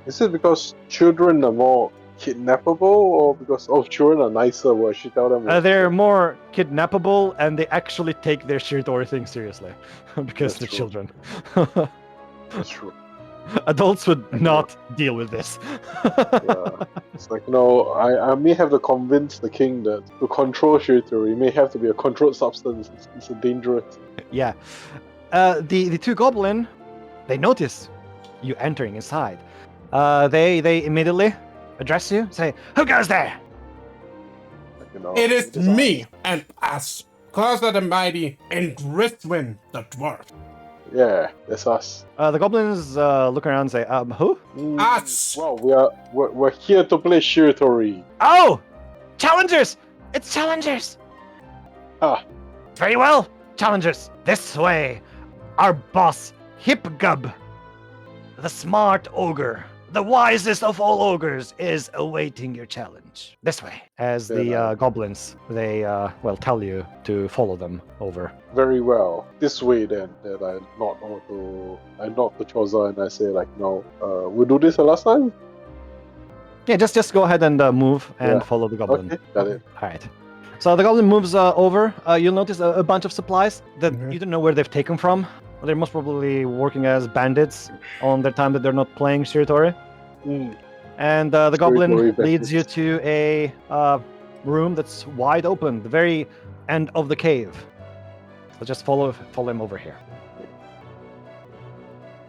Is it because children are more kidnappable, or because children are nicer? Where she tell them? They're more kidnappable, and they actually take their Shiritori thing seriously because That's they're true. children. That's true. Adults would not deal with this. Yeah. It's like, no, I may have to convince the king that to control Shiritori, it may have to be a controlled substance. It's a dangerous. Yeah. The two goblin, they notice you entering inside. They immediately address you, say, "Who goes there?" Like, you know, It is just- me and us, Chorze the Mighty, and Riswynn the Dwarf. Yeah, that's us. The goblins look around and say, "Who?" Us. Well, we're here to play Shiritori. "Oh, challengers! It's challengers!" Ah. Very well, challengers. This way. Our boss, Hipgub, the smart ogre, the wisest of all ogres, is awaiting your challenge. This way. As Fair the enough. goblins, they tell you to follow them over. Very well. This way then, that I nod to Chorze and I say like, no, we do this the last time? Yeah, just go ahead and move and Yeah. follow the goblin. Okay, got it. All right. So the goblin moves over. You'll notice a bunch of supplies that Mhm. you don't know where they've taken from. They're most probably working as bandits on their time that they're not playing Shiritori. And the goblin Shiritori leads you bandits. to a room that's wide open, the very end of the cave. So just follow him over here.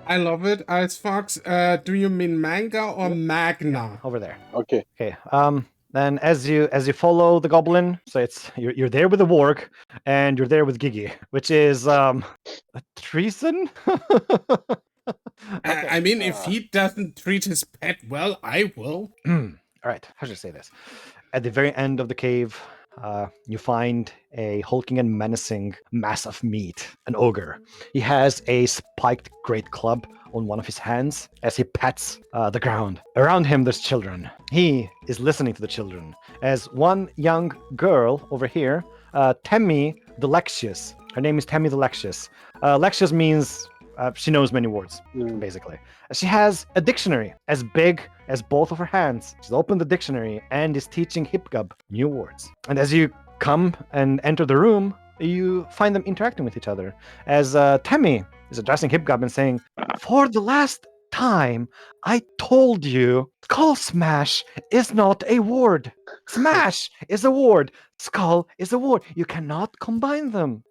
I love it, Ice Fox. Do you mean manga or magna? Over there. Okay. Okay. Then as you follow the goblin, so it's you're there with the warg, and you're there with Gigi, which is a treason. I mean, if he doesn't treat his pet well, I will. All right. How should I say this? At the very end of the cave, you find a hulking and menacing mass of meat, an ogre. He has a spiked great club on one of his hands as he pats the ground. Around him, there's children. He is listening to the children as one young girl over here, Temmie the Lexious. Her name is Temmie the Lexious. Lexious means she knows many words, basically. She has a dictionary as big as both of her hands. She's opened the dictionary and is teaching Hipgub new words. And as you come and enter the room, you find them interacting with each other. As Temmie is addressing Hipgub and saying, "For the last time, I told you, Skull Smash is not a word. Smash is a word. Skull is a word. You cannot combine them."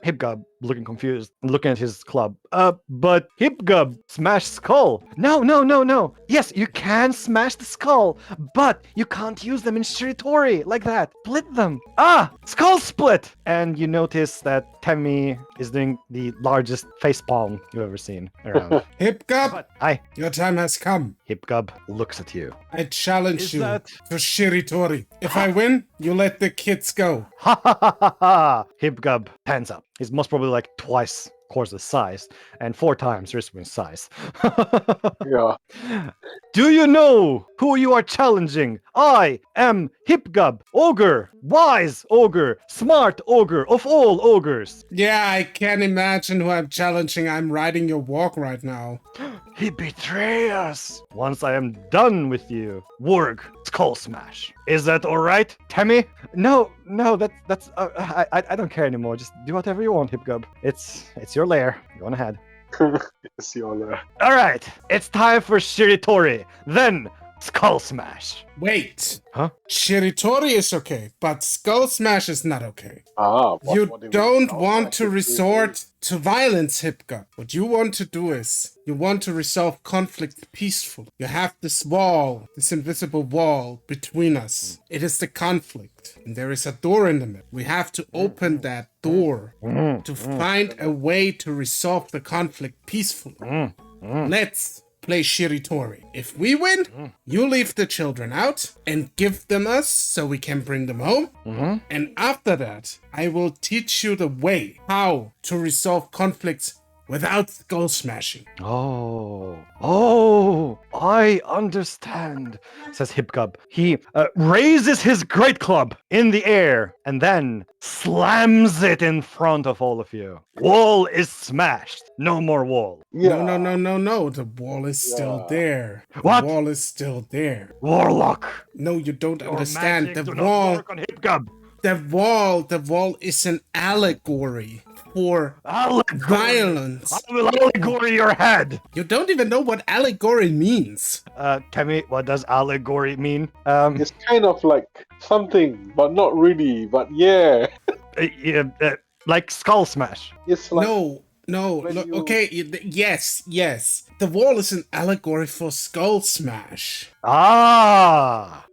Hipgub, looking confused, looking at his club. But Hipgub, smash skull. No. Yes, you can smash the skull, but you can't use them in Shiritori like that. Split them. Skull split. And you notice that Temmie is doing the largest facepalm you've ever seen around. Hipgub, Hi. your time has come. Hipgub looks at you. I challenge Is you that- to Shiritori. If I win, you let the kids go. Ha ha ha ha ha! Hipgub hands up. He's most probably like twice Chorze's size and 4 times Riswynn's size. Yeah. Do you know who you are challenging? I am Hipgub, ogre, wise ogre, smart ogre of all ogres. Yeah, I can't imagine who I'm challenging. I'm riding your walk right now. He betray us. Once I am done with you, Warg, Skull Smash. Is that all right, Temmie? No, that's I don't care anymore. Just do whatever you want, Hipgub. It's your lair. Go on ahead. It's your All right, it's time for Shiritori. Then Skull Smash. Wait. Huh? Shiritori is okay, but Skull Smash is not okay. what do You mean? don't Oh, want I to see. resort to violence, Hipgub. What you want to do is, you want to resolve conflict peacefully. You have this wall, this invisible wall between us. It is the conflict. And there is a door in the middle. We have to open that door to find a way to resolve the conflict peacefully. Let's play Shiritori. If we win, you leave the children out and give them us so we can bring them home. And after that, I will teach you the way how to resolve conflicts without skull smashing. Oh, I understand, says Hipgub. He raises his great club in the air and then slams it in front of all of you. Wall is smashed. No more wall. Yeah. No. The wall is still Yeah. there. The What? wall is still there. Warlock. No, you don't Your understand. magic The do not wall, work on Hipgub. the wall is an allegory for violence. I will allegory your head. You don't even know what allegory means. Tell me, what does allegory mean? It's kind of like something, but not really. But yeah, Like Skull Smash. it's like No, when look, you- okay, yes. The wall is an allegory for Skull Smash.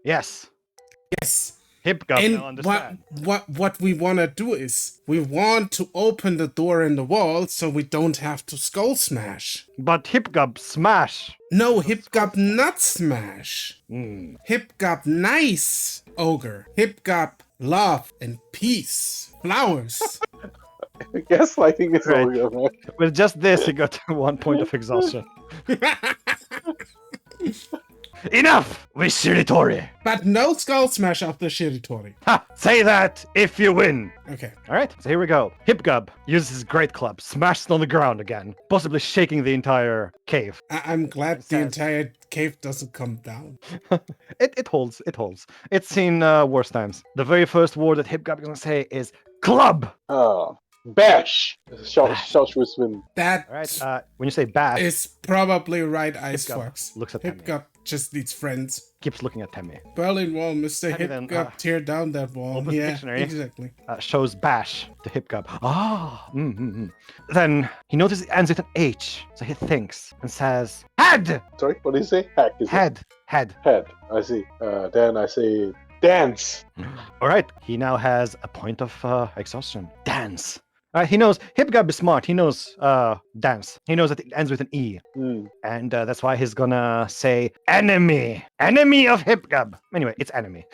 Yes. Yes. Hipgub now And understand. what we want to do is we want to open the door in the wall so we don't have to Skull Smash. But Hipgub smash. No, Hipgub not smash. Mm. Hipgub nice, ogre. Hipgub love and peace. Flowers. gaslighting is Right. over, man. With just this, he got 1 point of exhaustion. Enough with Shiritori. But no Skull Smash after Shiritori. Ha! Say that if you win. Okay. All right, so here we go. Hipgub uses his great club, smashed on the ground again, possibly shaking the entire cave. I'm glad the Says- entire cave doesn't come down. It holds. It's seen worse times. The very first word that Hipgub is gonna say is club. Bash! Shouts Riswynn. That All right. When you say bash, is probably right, Ice Hipgub Fox. looks at Temmie. Hipgub just needs friends. Keeps looking at Temmie. Berlin Wall, Mr. Temmie then, Hipgub, tear down that wall. opens the Yeah, dictionary. exactly. Shows bash to Hipgub. Then he notices it ends with an H, so he thinks and says, "Head, Sorry, what do you say? Hack, is it? head, head." Head. I see. Then I say dance. All right, he now has a point of exhaustion. Dance. He knows Hipgub is smart. He knows dance. He knows that it ends with an E, and that's why he's gonna say enemy, enemy of Hipgub. Anyway, it's enemy.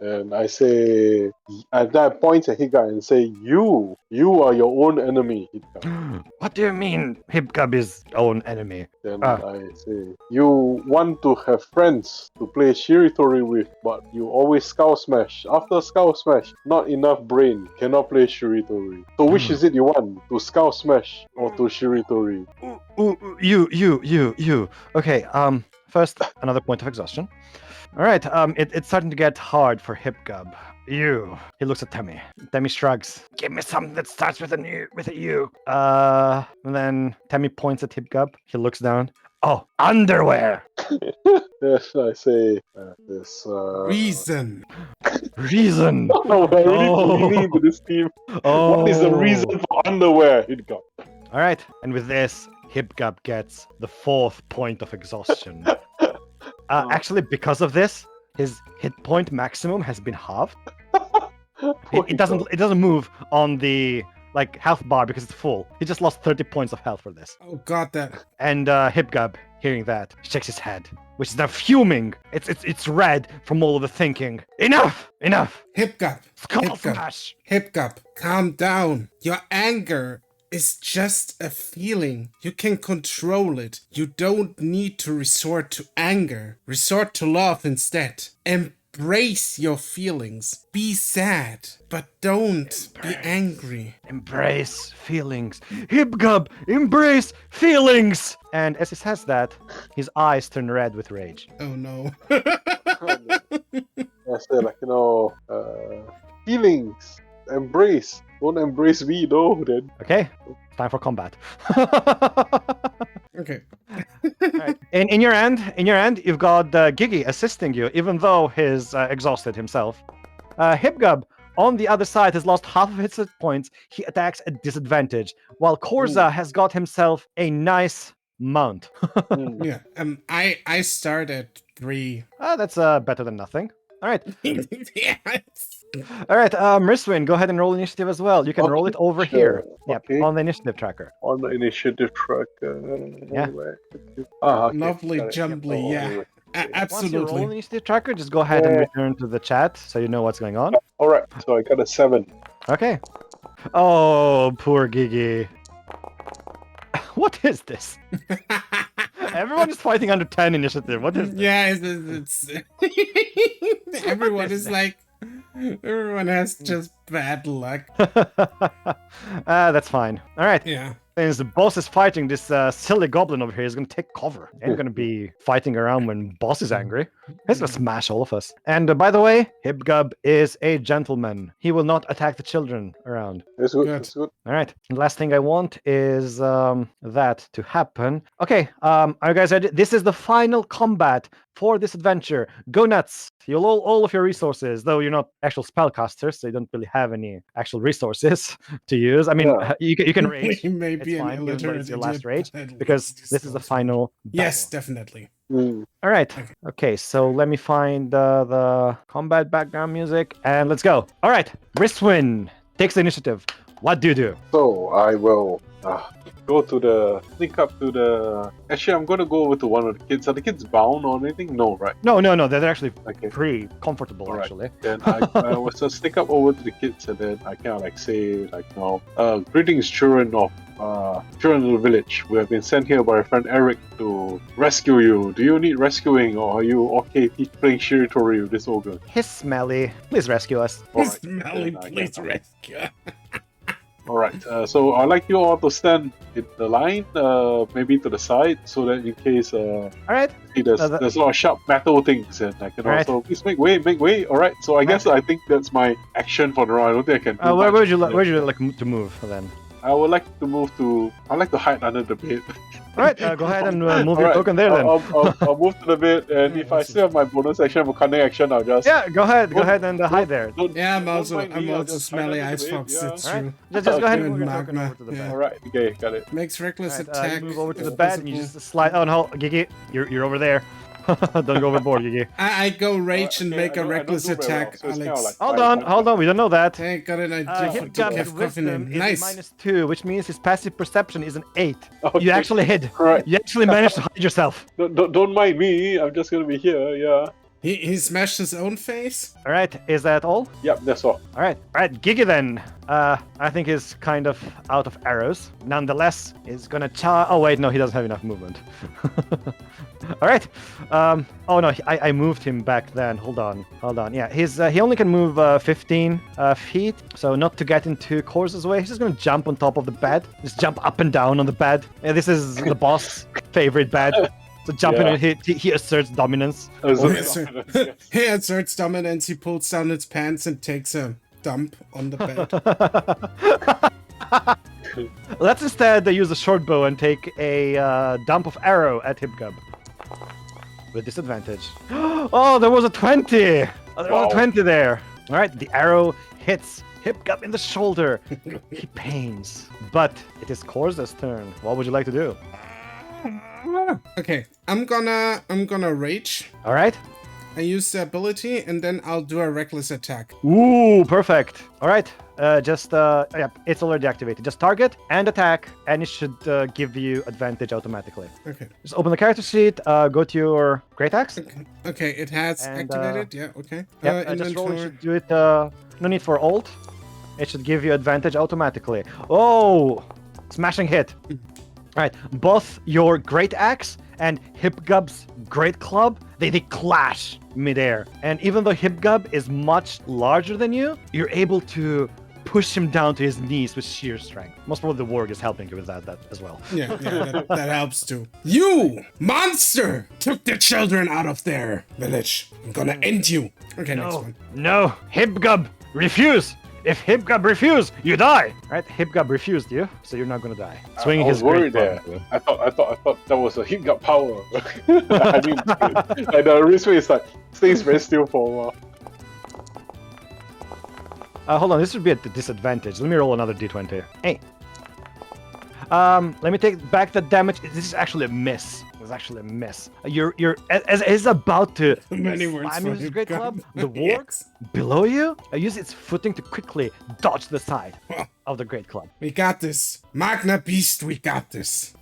And I say, at that point, I hit guy and say, you are your own enemy. Hipgub. What do you mean Hipgub is own enemy? Then I say, you want to have friends to play Shiritori with, but you always Skull Smash. After Skull Smash, not enough brain, cannot play Shiritori. So which is it you want? To Skull Smash or to Shiritori? You. Okay, first, another point of exhaustion. All right, it's starting to get hard for Hipgub. You. He looks at Temmie. Temmie shrugs. Give me something that starts with a U. And then Temmie points at Hipgub. He looks down. Oh, underwear. Yes, I say, this, Reason. Reason. Oh, I really lean into this team. Oh. What is the reason for underwear? Hipgub. All right, and with this, Hipgub gets the 4th point of exhaustion. Actually, because of this, his hit point maximum has been halved. It doesn't move on the health bar because it's full. He just lost 30 points of health for this. Oh god, that. And Hipgub, hearing that, shakes his head, which is now fuming. It's red from all of the thinking. Enough! Hipgub. Skull Smash! Hipgub, calm down. Your anger is just a feeling. You can control it. You don't need to resort to anger. Resort to love instead. Embrace your feelings. Be sad, but don't be angry. Embrace feelings. Hipgub, embrace feelings! And as he says that, his eyes turn red with rage. Oh no. I say, feelings. Embrace. Don't embrace me, no, then. Okay, time for combat. Okay. Right. In your end, you've got Gigi assisting you, even though he's exhausted himself. Hipgub, on the other side, has lost half of his hit points. He attacks at disadvantage, while Chorze has got himself a nice mount. Yeah. I start at 3. That's better than nothing. All right. Yes. All right, Riswynn, go ahead and roll initiative as well. You can roll it over here. Yep, Okay. on the initiative tracker. On the initiative tracker. Yeah. Okay. Lovely, Got it. jumbly, Oh, yeah. anyway. Once you roll Absolutely. the initiative tracker, just go ahead and return to the chat so you know what's going on. Alright, so I got a 7. Okay. Oh, poor Gigi. What is this? Everyone is fighting under 10 initiative. What is this? Yeah, it's everyone is like, everyone has just bad luck. That's fine. All right. Yeah. Since the boss is fighting, this silly goblin over here is going to take cover. Ain't going to be fighting around when boss is angry. He's going to smash all of us. And by the way, Hipgub is a gentleman. He will not attack the children around. That's good. Good. That's good. All right. The last thing I want is that to happen. Okay. Are you guys ready? This is the final combat for this adventure. Go nuts. You'll all of your resources, though you're not actual spellcasters, so you don't really have any actual resources to use. I mean, Yeah. you can rage. He may It's be an fine, given that illiterate it's your last idiot, rage, but at because least this is the still final Yes, battle. definitely. All right. Okay, so let me find the combat background music, and let's go. All right. Riswynn takes the initiative. What do you do? So I will sneak up to the. Actually, I'm gonna go over to one of the kids. Are the kids bound or anything? No, right? No, they're actually Okay. pretty comfortable, All right. actually. Then I was to sneak up over to the kids and then I kind of say greetings, children of the village. We have been sent here by our friend Eric to rescue you. Do you need rescuing or are you okay playing Shiritori with this ogre? He's smelly. Please rescue us. Alright, Smelly, then I please get- rescue. Alright, so I'd like you all to stand in the line, maybe to the side, so that in case All right. there's a lot of sharp metal things, and I can Alright. also please make way. Alright, so I guess I think that's my action for the round. I don't think I can. Do Where much. would you like to move then? I would like to move to. I'd like to hide under the bed. All right, go ahead and move your Alright, token there then. I'll move to the bit, and if I still have my bonus action for cunning action, I'll just. Yeah, go ahead and hide there. Yeah, I'm also mind me, I'll just hide smelly under ice the fox. bed, It's yeah. All true. right, just go ahead and Good move your token magma, over to the yeah. bed. Alright, okay, got it. Makes reckless Right, attack. you move over to the if bed and you possible. just slide. Oh no, Gigi, you're over there. Don't go overboard, Gigi. I go rage and Okay, make I a don't reckless do very well, attack, so it's kinda Alex. like- Hold on, we don't know that. Hey, got an idea for Hip Gub's Kev wisdom Covenant. is Nice. -2, which means his passive perception is an 8. Okay. You actually hid. Right. You actually managed to hide yourself. Don't mind me, I'm just gonna be here, yeah. He smashed his own face? All right, is that all? Yep, that's all. All right, Gigi then. I think is kind of out of arrows. Nonetheless, is gonna Oh wait, no, he doesn't have enough movement. All right. Oh no, I moved him back then. Hold on. Yeah, he only can move 15 feet, so not to get into Chorze's way. He's just gonna jump on top of the bed. Just jump up and down on the bed. Yeah, this is the boss' favorite bed. So jumping Yeah. and he asserts dominance. He asserts dominance, he pulls down his pants and takes a dump on the bed. Let's instead use a short bow and take a dump of arrow at Hipgub. With disadvantage. Oh, there was a 20! There was a Wow. 20 there. Alright, the arrow hits Hipgub in the shoulder. He pains. But it is Chorze's turn. What would you like to do? Okay, I'm gonna rage. Alright. I use the ability and then I'll do a reckless attack. Ooh, perfect. Alright. Yeah, it's already activated. Just target and attack, and it should give you advantage automatically. Okay. Just open the character sheet, go to your Great Axe. Okay, it has And, activated. Yeah, okay. Yep, just roll. You Inventory. should do it. No need for ult. It should give you advantage automatically. Oh, smashing hit. All right, both your Great Axe and Hipgub's Great Club, they clash midair. And even though Hipgub is much larger than you, you're able to push him down to his knees with sheer strength. Most probably the warg is helping you with that as well. Yeah, that helps too. You monster took the children out of their village. I'm gonna end you. Okay, next one. No, Hipgub, refuse. If Hipgub refuse, you die. Right? Hipgub refused you, so you're not gonna die. Swinging I was his great worried there. club. I thought that was a hit gut power. I mean, like the Riswynn is like stays very still for a while. Hold on, this would be at the disadvantage. Let me roll another d20. Hey. Let me take back the damage. This is actually a miss. It's actually a miss. You're as it's about to Many words slam for you with his great Hipgub. club. The warg Yes. below you use its footing to quickly dodge to the side of the great club. We got this. Magna Beast, we got this.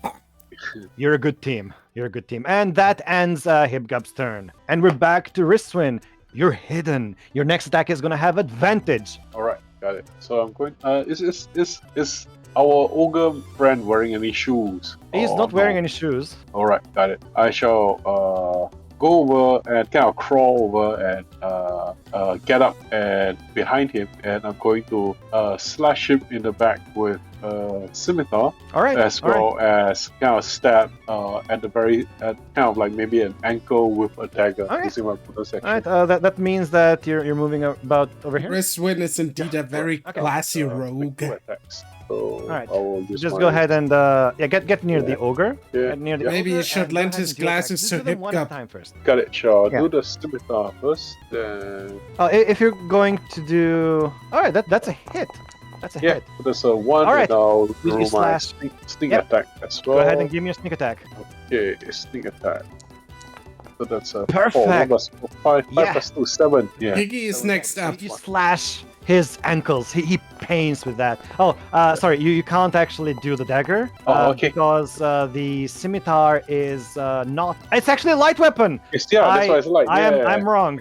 You're a good team. And that ends Hipgub's turn. And we're back to Riswynn. You're hidden. Your next attack is gonna have advantage. Alright, got it. So I'm going. Is our ogre friend wearing any shoes? He's not wearing any shoes. Alright, got it. I shall go over and kind of crawl over and get up and behind him, and I'm going to slash him in the back with a scimitar, All right. as well as kind of stab at kind of like maybe an ankle with a dagger Okay. using my bonus action. All right. That means that you're moving about over here. Riswynn is indeed a very Okay. classy Make rogue. 2 attacks. So Alright. I will use Just my- go ahead and get near the ogre. Yeah. Get near the Yeah. Maybe ogre he should and go lend ahead his and do attacks. glasses Just to do them one at a Hipgub. time first. Got it, sure. Yeah. Do the scimitar first, then If you're going to do, all right, that's a hit. That's a yeah, hit. there's a 1, Alright. and I'll You roll my slash. sneak Yep. attack as well. Go ahead and give me a sneak attack. Okay, sneak attack. So that's a Perfect. 4 plus 5 Yeah. plus 2, 7. Yeah. Piggy is next up. You slash his ankles. He pains with that. Oh, sorry, you can't actually do the dagger. Oh, okay. Because the scimitar is not. It's actually a light weapon. That's why it's like. I'm wrong.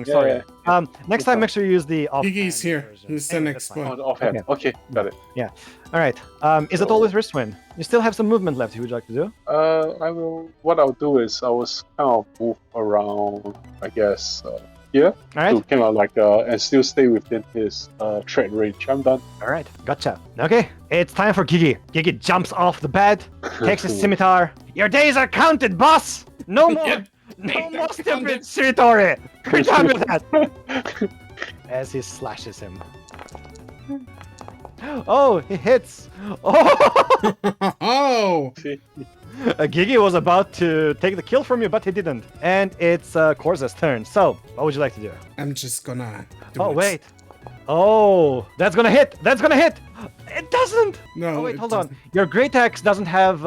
Sorry. Yeah. Next time, make sure you use the off. Piggy's here. Who's the next one? On offhand. Okay, got it. All right. Is it all with Riswynn? You still have some movement left. Who would you like to do? I will. What I'll do is I will kind of move around. I guess here All right. to kind of like and still stay within his threat range. I'm done. All right. Gotcha. Okay. It's time for Gigi. Gigi jumps off the bed, takes his scimitar. Your days are counted, boss. No more. Yep. No more stupid Shiritori. We're done with that. As he slashes him. Oh, he hits. Oh, Oh! See? Gigi was about to take the kill from you, but he didn't. And it's Chorze's turn. So, what would you like to do? I'm just gonna do Oh, it. wait. Oh, that's gonna hit. That's gonna hit. It doesn't. No, Oh, wait, it hold on. didn't. Your Great Axe doesn't have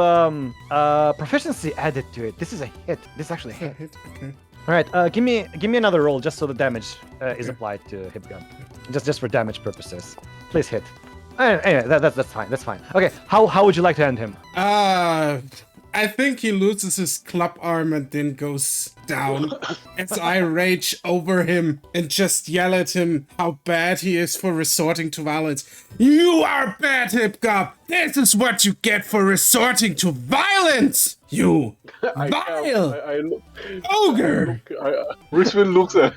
proficiency added to it. This is a hit. This is actually a hit. Hit. Okay. All right, give me another roll just so the damage is Okay. applied to Hipgun. Just for damage purposes. Please hit. Anyway, that's fine. That's fine. Okay, how would you like to end him? I think he loses his club arm and then goes down as I rage over him and just yell at him how bad he is for resorting to violence. You are bad, Hipgub! This is what you get for resorting to violence! You vile I look. ogre! Riswynn looks at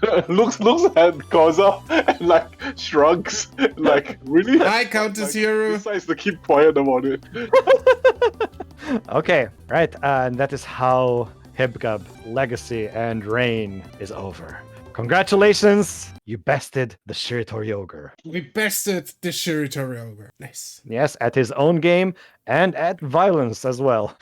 Koza and like shrugs, like really. Hi, Countess Hero. Decides to keep quiet about it. Okay, right, and that is how Hipgub legacy and reign is over. Congratulations, you bested the Shiritori Ogre. We bested the Shiritori Ogre. Nice. Yes, at his own game and at violence as well.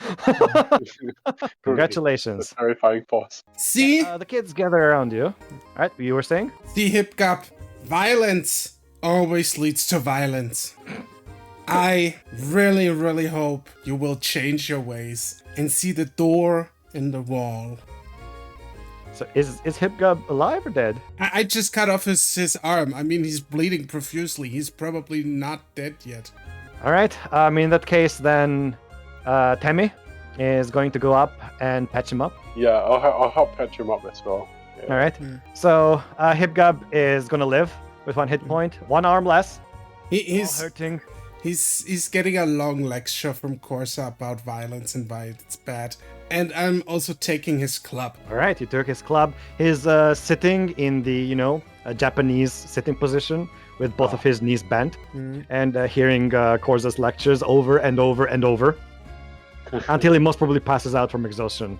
Congratulations. A terrifying force. See? The kids gather around you. All right, you were saying? See, Hipgub, violence always leads to violence. I really, really hope you will change your ways and see the door in the wall. So is Hipgub alive or dead? I just cut off his arm. I mean, he's bleeding profusely. He's probably not dead yet. All right. In that case, then Temmie is going to go up and patch him up. Yeah, I'll help patch him up as well. Yeah. All right. Yeah. So Hipgub is going to live with 1 hit point, 1 arm less. He's Hurting. He's getting a long lecture from Chorze about violence and why it's bad. And I'm also taking his club. All right. He took his club. He's sitting in the a Japanese sitting position with both of his knees bent and hearing Chorze's lectures over and over and over until he most probably passes out from exhaustion.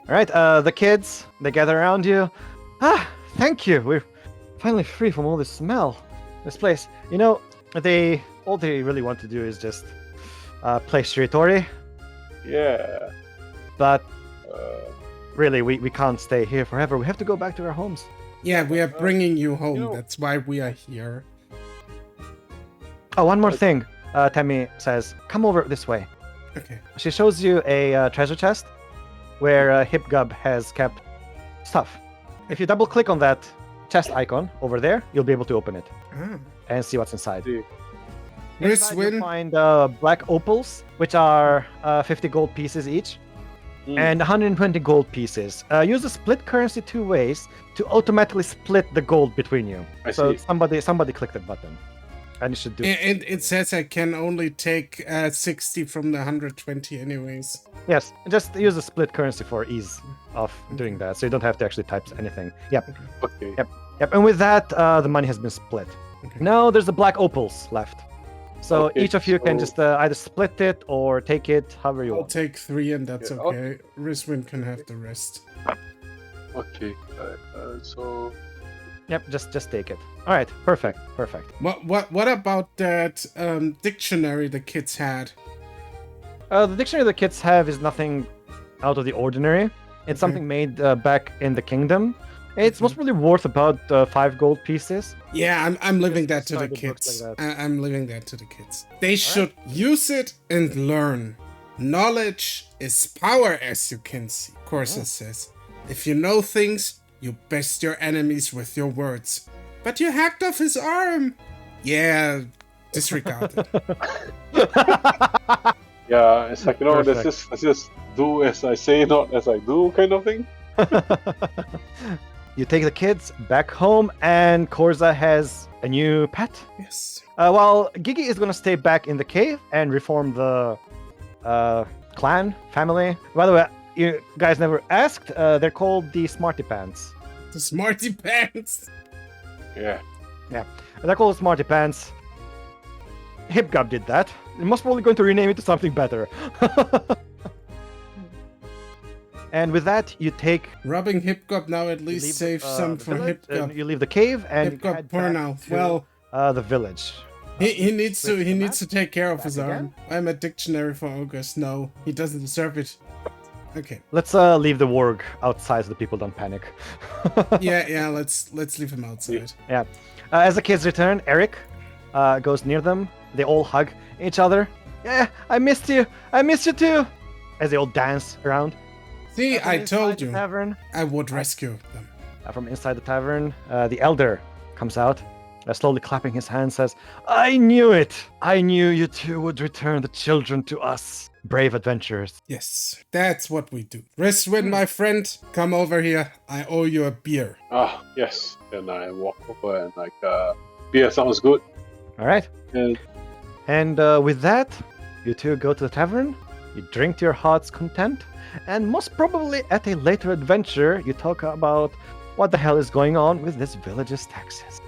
All right, the kids, they gather around you. Thank you. We're finally free from all this smell. This place. All they really want to do is just play Shiritori. Yeah. But really, we can't stay here forever. We have to go back to our homes. Yeah, we are bringing you home. you know- That's why we are here. Oh, one more thing. Temmie says, come over this way. Okay. She shows you a treasure chest where Hipgub has kept stuff. If you double click on that chest icon over there, you'll be able to open it Ah. and see what's inside. See. Inside you'll Riswynn, find black opals, which are 50 gold pieces each, and 120 gold pieces. Use the split currency 2 ways to automatically split the gold between you. I So see. somebody click that button, and you should do. and it says I can only take 60 from the 120 anyways. Yes, just use the split currency for ease of doing that, so you don't have to actually type anything. Yep. Okay. Yep, and with that, the money has been split. Okay. Now there's the black opals left. So Okay, each of you can so- just either split it or take it, however you I'll want. take 3 and that's Yeah, okay. Riswynn can have the rest. Okay. So Yep, just take it. All right, perfect. What about that dictionary the kids had? The dictionary the kids have is nothing out of the ordinary. It's Okay. something made back in the kingdom. It's most probably worth about 5 gold pieces. Yeah, I'm leaving that to the Started books kids. like that. I'm leaving that to the kids. They should use it and learn. Knowledge is power, as you can see. Chorze says, if you know things, you best your enemies with your words. But you hacked off his arm. Yeah, disregard it. yeah, it's like let's Perfect. just do as I say, not as I do, kind of thing. You take the kids back home, and Chorze has a new pet. Yes. While Gigi is gonna stay back in the cave and reform the clan family. By the way, you guys never asked. They're called the Smarty Pants. The smarty pants. Yeah. They're called Smarty Pants. Hipgub did that. They're most probably going to rename it to something better. And with that, you take Rubbing Hipgop now at you least leave, saves some the for village, and Hipgop. you leave the cave and you Hipgop head poor back now. to, Well, the village. he needs to switch the map. take care of Back his again. arm. I'm a dictionary for ogres. No, he doesn't deserve it. Okay. Let's leave the warg outside so the people don't panic. Yeah. Let's leave him outside. Yeah. As the kids return, Eric goes near them. They all hug each other. Yeah, I missed you. I missed you too. As they all dance around. See, From I inside told the you. Tavern, I would rescue them. from inside the tavern, the elder comes out, slowly clapping his hands, says, "I knew it. I knew you two would return the children to us, brave adventurers." Yes, that's what we do. Riswynn, my friend, come over here. I owe you a beer. Ah, yes. Then I walk over and beer sounds good. All right. And With that, you two go to the tavern. You drink to your heart's content, and most probably at a later adventure, you talk about what the hell is going on with this village's taxes.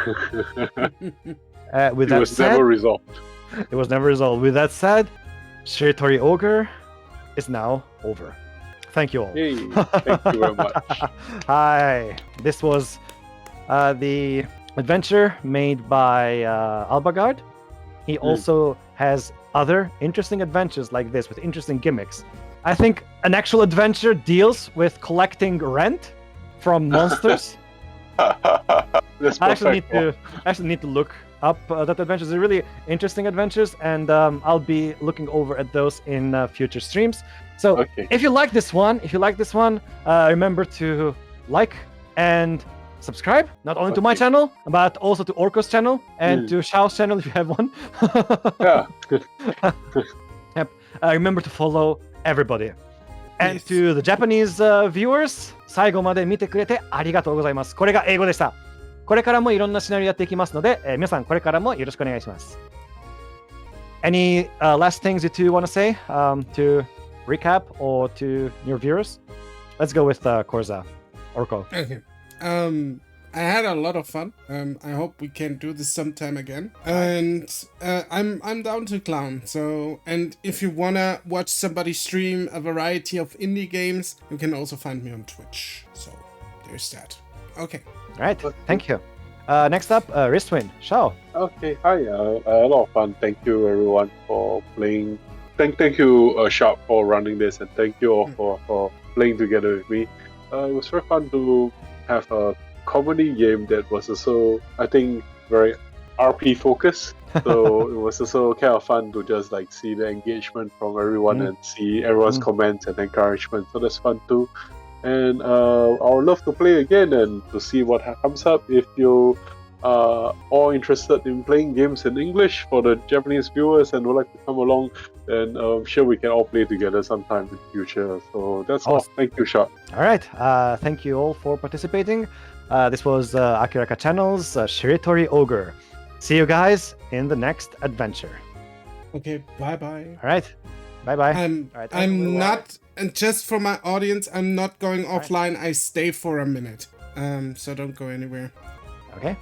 With it that was said, never resolved. it was never resolved. With that said, Shiritori Ogre is now over. Thank you all. Yay. Thank you very much. Hi. This was the adventure made by Albagard. He also has other interesting adventures like this with interesting gimmicks. I think an actual adventure deals with collecting rent from monsters. That's I actually perfect. need to look up that adventures. They're really interesting adventures, and I'll be looking over at those in future streams. So Okay. if you like this one, remember to like and subscribe, not only to my Okay. channel, but also to Orco's channel and to Shao's channel if you have one. Yeah. Yep. Remember to follow everybody. And Yes. to the Japanese viewers, 最後まで見てくれてありがとうございます。これが英語でした。これからもいろんなシナリオやっていきますので、皆さんこれからもよろしくお願いします。Any last things you two want to say to recap or to your viewers? Let's go with Chorze. Orco. Okay. I had a lot of fun. I hope we can do this sometime again. And I'm down to clown. So, and if you wanna watch somebody stream a variety of indie games, you can also find me on Twitch. So, there's that. Okay. All right. Thank you. Next up, Riswynn. Shao. Okay, hi. A lot of fun. Thank you everyone for playing. Thank you, Sharp, for running this, and thank you all for playing together with me. It was very fun to have a comedy game that was also, I think, very RP focused. So it was also kind of fun to just like see the engagement from everyone and see everyone's comments and encouragement. So that's fun too. And I would love to play again and to see what comes up. If you are all interested in playing games in English for the Japanese viewers and would like to come along, then I'm sure we can all play together sometime in the future. So that's all. Thank you, Shah. All right. Thank you all for participating. This was Akiraka Channel's Shiritori Ogre. See you guys in the next adventure. Okay, bye-bye. All right. Bye-bye. I'm not, and just for my audience, I'm not going offline. I stay for a minute. So don't go anywhere. Okay.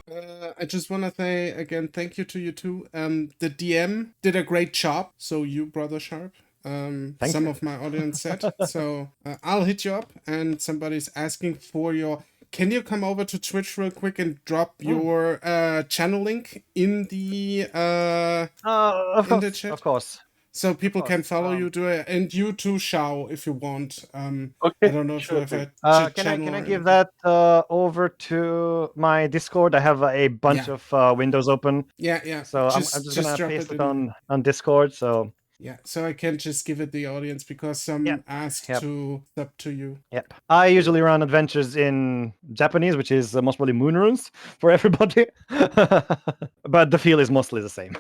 I just want to say again, thank you to you two. The DM did a great job. So you, Brother Sharp. Some you. of my audience said. So I'll hit you up, and somebody's asking for your. Can you come over to Twitch real quick and drop your channel link in the chat? Of course. So people can follow you, do it, and you too, Shao, if you want. Okay. I don't know if you have a channel. Can I give that over to my Discord? I have a bunch of windows open. Yeah. So I'm just gonna paste it on Discord. So yeah, so I can just give it the audience because some asked to sub to you. Yep. I usually run adventures in Japanese, which is most probably moon runes for everybody. But the feel is mostly the same.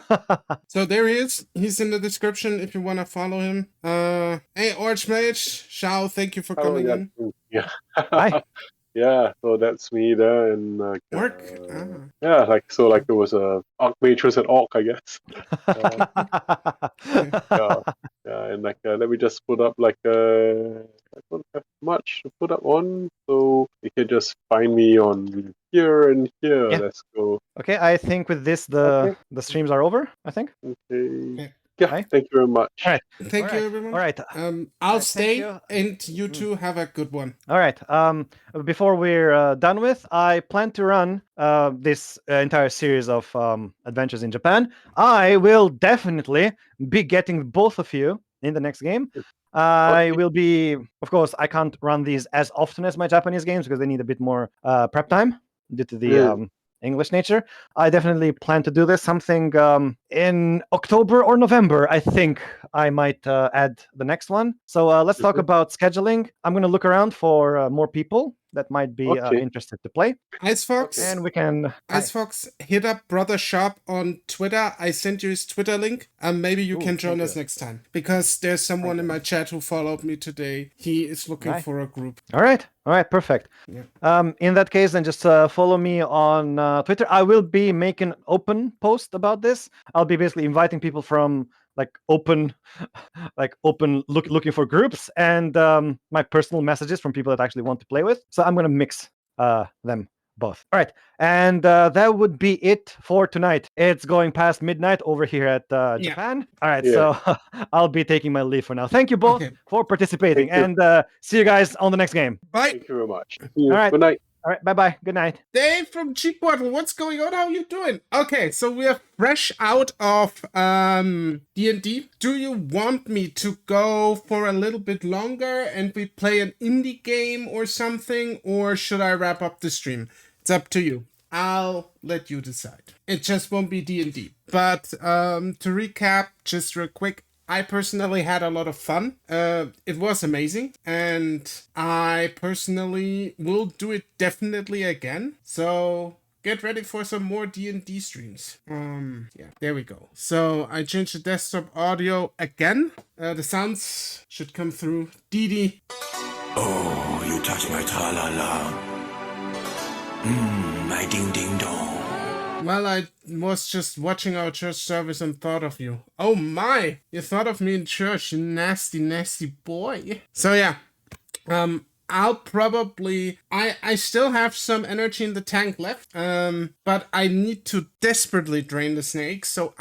So there he is. He's in the description if you want to follow him. Hey, Archmage, Shao, thank you for coming in. Yeah. Hi. Yeah, so that's me there, and Work. yeah, it was a Archmage and Orc, I guess. And let me just put up I don't have much to put up on, so you can just find me on here and here. Yeah. Let's go. Okay, I think with this the streams are over. I think. Okay. Yeah, Right. thank you very much. All right. Thank All you, right. everyone. All right. I'll Thank stay, you. and you two have a good one. All right. Before we're done with, I plan to run this entire series of adventures in Japan. I will definitely be getting both of you in the next game. I Okay. will be, of course, I can't run these as often as my Japanese games because they need a bit more prep time due to the English nature. I definitely plan to do this something in October or November. I think I might add the next one. So let's talk about scheduling. I'm going to look around for more people that might be Okay. interested to play, Ice Fox, and we can. Ice Fox, hit up Brother Sharp on Twitter. I sent you his Twitter link. Maybe you can join thank us you. next time, because there's someone in you. my chat who followed me today. He is looking Right. for a group. All right, perfect. Yeah. In that case, then just follow me on Twitter. I will be making an open post about this. I'll be basically inviting people from open looking for groups, and my personal messages from people that actually want to play with. So I'm gonna mix them both. All right, and that would be it for tonight. It's going past midnight over here at Japan. All right, Yeah. so I'll be taking my leave for now. Thank you both Okay. for participating, Thank you. and see you guys on the next game. Bye. Thank you very much. See you. All right. Good night. All right, bye. Good night. Dave from Cheekwater, what's going on? How you doing? Okay, so we are fresh out of D&D. Do you want me to go for a little bit longer and we play an indie game or something, or should I wrap up the stream? It's up to you. I'll let you decide. It just won't be D&D. But to recap, just real quick, I personally had a lot of fun. It was amazing, and I personally will do it definitely again. So get ready for some more D&D streams. Yeah, there we go. So I changed the desktop audio again. The sounds should come through. Didi. Oh, you touch my tra-la-la. My ding-ding-dong. Well, I was just watching our church service and thought of you. Oh my! You thought of me in church, you nasty, nasty boy. So yeah, I'll probably... I still have some energy in the tank left, but I need to desperately drain the snake, so